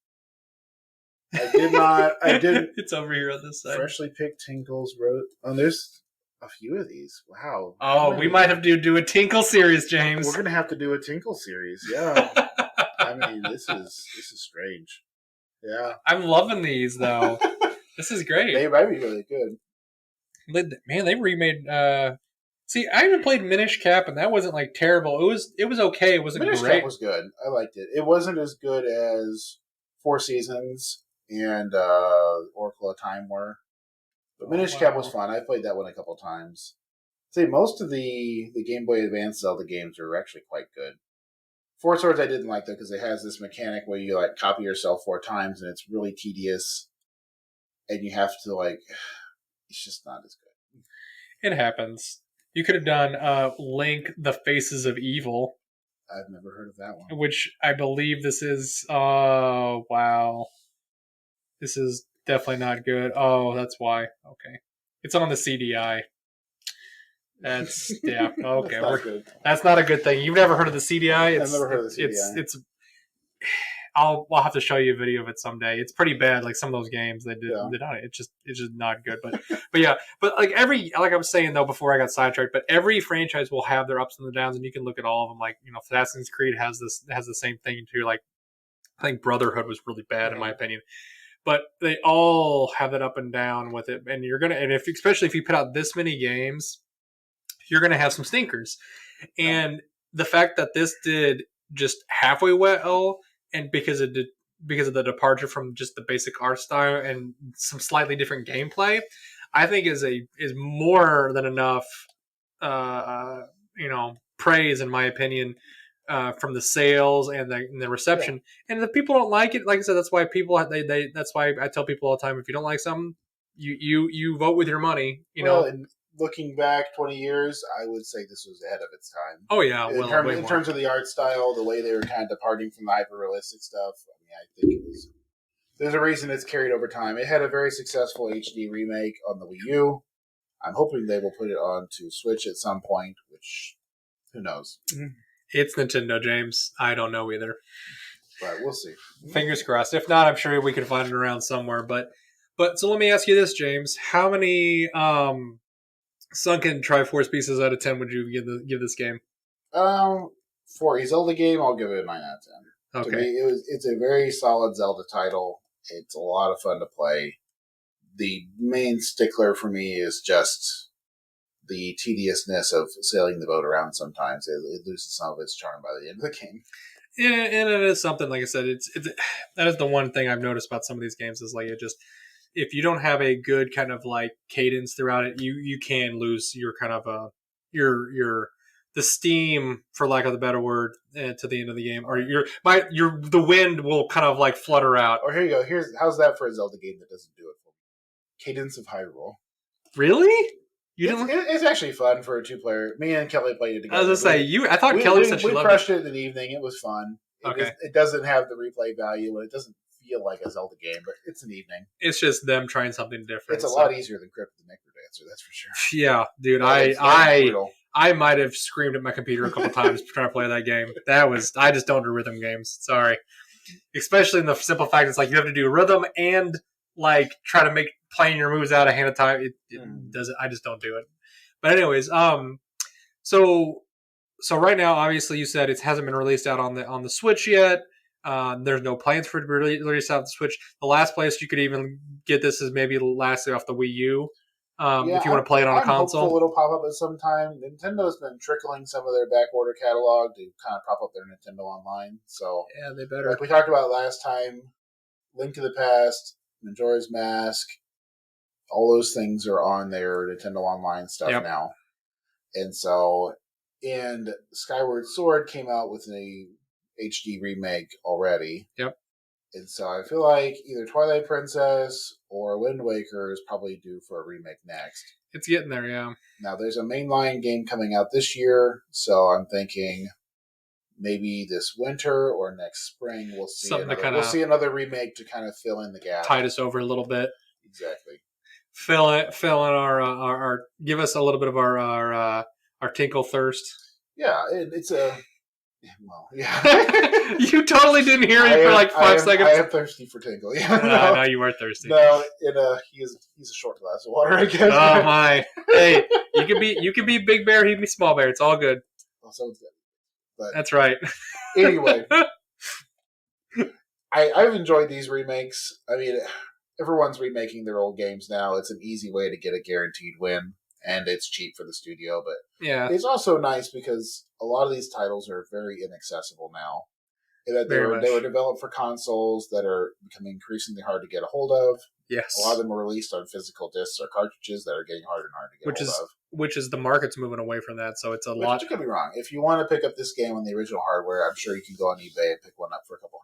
I did not. I did. It's over here on this side. Freshly picked Tinkles wrote. Oh, there's a few of these. Wow. Oh, we might have to do a Tinkle series, James. We're gonna have to do a Tinkle series. Yeah. I mean, this is strange. Yeah. I'm loving these though. This is great. They might be really good. Man, they remade. See, I even played Minish Cap, and that wasn't like terrible. It was okay. It wasn't Minish great. Cap was good. I liked it. It wasn't as good as Four Seasons and Oracle of Time were, but Minish Cap was fun. I played that one a couple times. See, most of the Game Boy Advance Zelda games are actually quite good. Four Swords I didn't like though because it has this mechanic where you like copy yourself 4 times, and it's really tedious. And you have to, like, it's just not as good. It happens. You could have done Link, The Faces of Evil. I've never heard of that one. Which I believe this is, oh, wow. This is definitely not good. Oh, that's why. Okay. It's on the CDI. That's, yeah, okay. That's not a good thing. You've never heard of the CDI? I've never heard of the CDI. I'll have to show you a video of it someday. It's pretty bad. Like some of those games they did on it. It's just not good. But yeah. But like I was saying though before I got sidetracked. But every franchise will have their ups and the downs, and you can look at all of them. Like Assassin's Creed has the same thing too. Like I think Brotherhood was really bad in my opinion. But they all have that up and down with it, and especially if you put out this many games, you're gonna have some stinkers. And the fact that this did just halfway well. And because of the departure from just the basic art style and some slightly different gameplay, I think is more than enough, praise in my opinion, from the sales and the reception. Yeah. And if people don't like it, like I said, that's why that's why I tell people all the time: if you don't like something, you vote with your money. And looking back 20 years, I would say this was ahead of its time. Oh, yeah. In terms of the art style, the way they were kind of departing from the hyper-realistic stuff, I think there's a reason it's carried over time. It had a very successful HD remake on the Wii U. I'm hoping they will put it on to Switch at some point, which, who knows? It's Nintendo, James. I don't know either. But we'll see. Fingers crossed. If not, I'm sure we can find it around somewhere. But so let me ask you this, James. How many... sunken Triforce pieces out of 10 would you give this game? For a Zelda game, I'll give it a 9 out of 10. To me, it's a very solid Zelda title. It's a lot of fun to play. The main stickler for me is just the tediousness of sailing the boat around sometimes. It loses some of its charm by the end of the game. Yeah, and it is something, like I said, it's that is the one thing I've noticed about some of these games is like it just, if you don't have a good kind of like cadence throughout it, you can lose your kind of your the steam, for lack of a better word, to the end of the game, or the wind will kind of like flutter out. Or here you go. How's that for a Zelda game that doesn't do it for me? Cadence of Hyrule. Really? It's actually fun for a 2-player. Me and Kelly played it together. I was gonna say I thought Kelly said she loved it. We crushed it in the evening. It was fun. It doesn't have the replay value, and it doesn't feel like a Zelda game, but it's an evening. It's just them trying something different. It's a lot easier than Crypt of the Necrodancer, that's for sure. Yeah, dude, I might have screamed at my computer a couple times trying to play that game. I just don't do rhythm games. Sorry. Especially in the simple fact it's like you have to do rhythm and like try to make playing your moves out ahead of time. It doesn't. I just don't do it. But anyways, so right now, obviously, you said it hasn't been released out on the Switch yet. There's no plans for it to be released out on the Switch. The last place you could even get this is maybe lastly off the Wii U. If you want to play it on a console. I'm hopeful it'll pop up at some time. Nintendo's been trickling some of their back order catalog to kind of prop up their Nintendo Online. So yeah, they better. Like we talked about last time, Link to the Past, Majora's Mask, all those things are on their Nintendo Online stuff now. And so, and Skyward Sword came out with a HD remake already. Yep. And so I feel like either Twilight Princess or Wind Waker is probably due for a remake next. It's getting there, yeah. Now, there's a mainline game coming out this year, so I'm thinking maybe this winter or next spring we'll see another remake to kind of fill in the gap. Tide us over a little bit. Exactly. Fill in our give us a little bit of our tinkle thirst. Yeah, it's a... Well, yeah. You totally didn't hear me for like 5 seconds. I am thirsty for Tingle. Yeah, no, you are thirsty. No, he's a short glass of water, I guess. Oh my! Hey, you can be Big Bear, he can be Small Bear. It's all good. Well, someone's good. But that's right. Anyway, I've enjoyed these remakes. I mean, everyone's remaking their old games now. It's an easy way to get a guaranteed win. And it's cheap for the studio, but yeah, it's also nice because a lot of these titles are very inaccessible now. They were developed for consoles that are becoming increasingly hard to get a hold of. Yes, a lot of them are released on physical discs or cartridges that are getting harder and harder to get hold of. Which is the market's moving away from that, so it's a lot. You could be wrong. If you want to pick up this game on the original hardware, I'm sure you can go on eBay and pick one up for a couple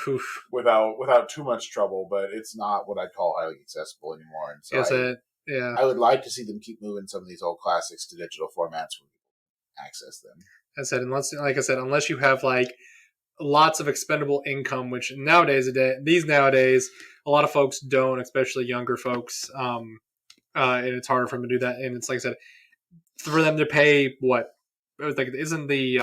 $100 without too much trouble. But it's not what I'd call highly accessible anymore. And so yeah, I would like to see them keep moving some of these old classics to digital formats where people can access them. Unless you have like lots of expendable income, which nowadays, a lot of folks don't, especially younger folks, and it's harder for them to do that. And it's like I said, for them to pay what, like, isn't the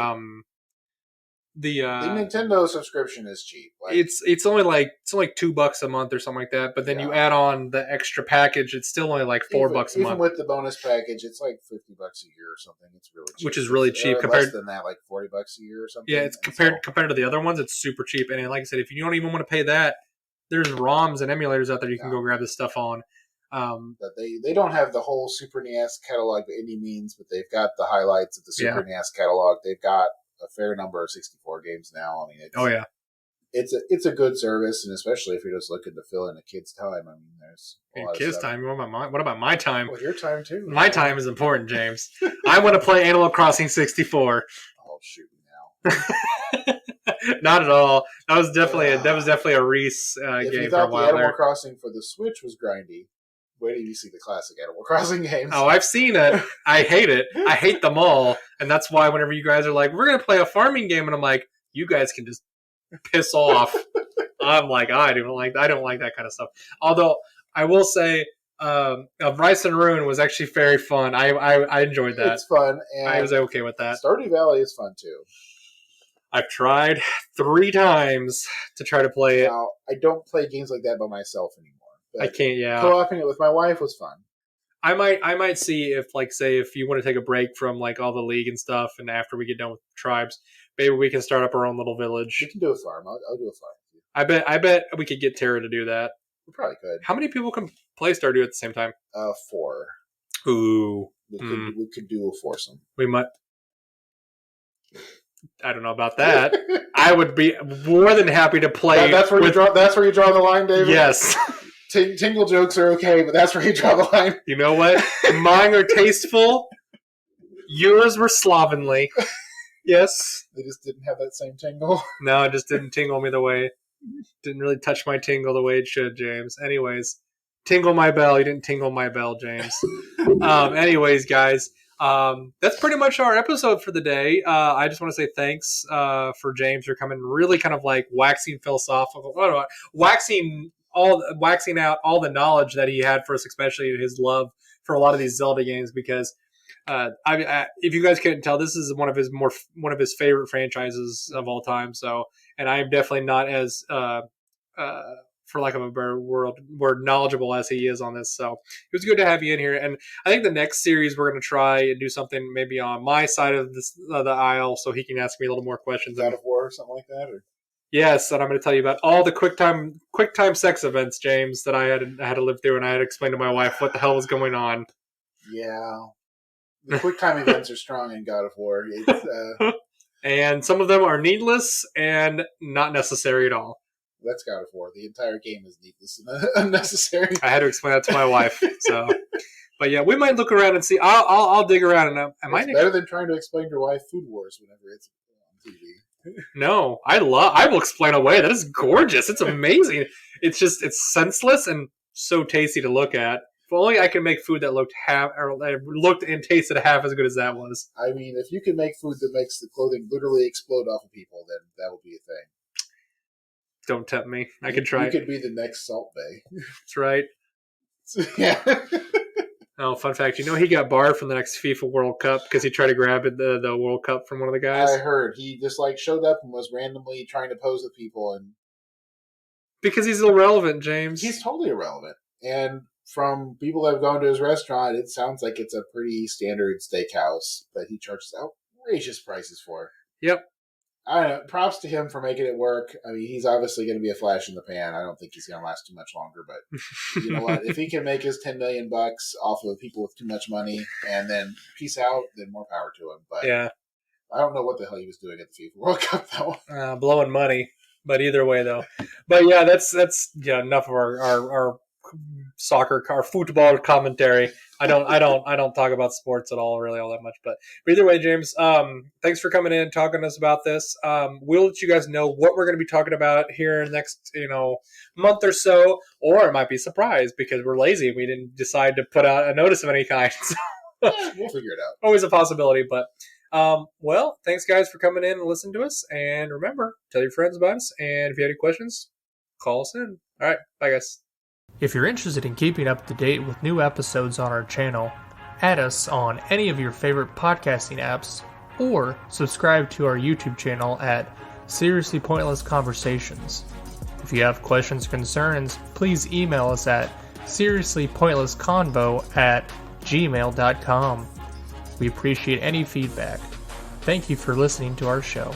Nintendo subscription is cheap. Like, it's only like $2 a month or something like that. But then you add on the extra package, it's still only like $4 a month. Even with the bonus package, it's like $50 a year or something. It's really cheap. Which is really cheap compared less than that, like $40 a year or something. Yeah, it's compared to the other ones, it's super cheap. And like I said, if you don't even want to pay that, there's ROMs and emulators out there you can go grab this stuff on. But they don't have the whole Super NES catalog by any means, but they've got the highlights of the Super NES catalog. They've got a fair number of 64 games now. I mean, it's a good service, and especially if you're just looking to fill in a kid's time. I mean, there's a lot kids' of time. What about my time? Well, your time too. My time is important, James. I want to play Animal Crossing 64. Oh, shoot me now. Not at all. That was definitely a Reese game for a while. If you thought the Animal Crossing for the Switch was grindy, wait till you see the classic Animal Crossing games. Oh, I've seen it. I hate it. I hate them all. And that's why whenever you guys are like, we're going to play a farming game, and I'm like, you guys can just piss off. I'm like, I don't like that kind of stuff. Although, I will say, Rice and Ruin was actually very fun. I enjoyed that. It's fun. And I was okay with that. Stardew Valley is fun, too. I've tried 3 times to try to play it. Now, I don't play games like that by myself anymore. I can't, Co-oping it with my wife was fun. I might see if, like, say, if you want to take a break from, like, all the league and stuff, and after we get done with tribes, maybe we can start up our own little village. We can do a farm. I'll do a farm. I bet we could get Tara to do that. We probably could. How many people can play Stardew at the same time? 4. Ooh. We could do a foursome. We might. I don't know about that. I would be more than happy to play. That's where you draw. That's where you draw the line, David. Yes. Tingle jokes are okay, but that's where you draw the line. You know what? Mine are tasteful. Yours were slovenly. Yes. They just didn't have that same tingle. No, it just didn't tingle me the way. Didn't really touch my tingle the way it should, James. Anyways, tingle my bell. You didn't tingle my bell, James. Anyways, guys. That's pretty much our episode for the day. I just want to say thanks for James for coming, really kind of like waxing philosophical, waxing out all the knowledge that he had for us, especially his love for a lot of these Zelda games. Because if you guys couldn't tell, this is one of his favorite franchises of all time. So, and I am definitely not as for lack of a better word, knowledgeable as he is on this. So it was good to have you in here. And I think the next series we're going to try and do something maybe on my side of the aisle, so he can ask me a little more questions. God of War or something like that? Or? Yes, and I'm going to tell you about all the QuickTime sex events, James, that I had to live through, and I had to explain to my wife what the hell was going on. Yeah. The QuickTime events are strong in God of War. And some of them are needless and not necessary at all. That's God of War. The entire game is needless and unnecessary. I had to explain that to my wife. So, but yeah, we might look around and see. I'll dig around and it's better than trying to explain to your wife Food Wars whenever it's on TV. No, I will explain away. That is gorgeous. It's amazing. It's senseless and so tasty to look at. If only I could make food that looked and tasted half as good as that was. I mean, if you can make food that makes the clothing literally explode off of people, then that would be a thing. Don't tempt me. I could try. You could be the next Salt Bay. That's right. Yeah. Oh, fun fact. You know he got barred from the next FIFA World Cup because he tried to grab the World Cup from one of the guys? I heard. He just showed up and was randomly trying to pose with people. Because he's irrelevant, James. He's totally irrelevant. And from people that have gone to his restaurant, it sounds like it's a pretty standard steakhouse that he charges outrageous prices for. Yep. I don't know. Props to him for making it work. I mean, he's obviously going to be a flash in the pan. I don't think he's going to last too much longer. But you know what? If he can make his $10 million off of people with too much money and then peace out, then more power to him. But yeah, I don't know what the hell he was doing at the FIFA World Cup though. Blowing money. But either way, though. But yeah, that's enough of our soccer, our football commentary. I don't talk about sports at all, really, all that much. But either way, James, thanks for coming in and talking to us about this. We'll let you guys know what we're going to be talking about here in the next month or so, or it might be a surprise because we're lazy. We didn't decide to put out a notice of any kind. So we'll figure it out. Always a possibility, but well, thanks guys for coming in and listening to us. And remember, tell your friends about us. And if you have any questions, call us in. All right, bye guys. If you're interested in keeping up to date with new episodes on our channel, add us on any of your favorite podcasting apps, or subscribe to our YouTube channel at Seriously Pointless Conversations. If you have questions or concerns, please email us at seriouslypointlessconvo@gmail.com. We appreciate any feedback. Thank you for listening to our show.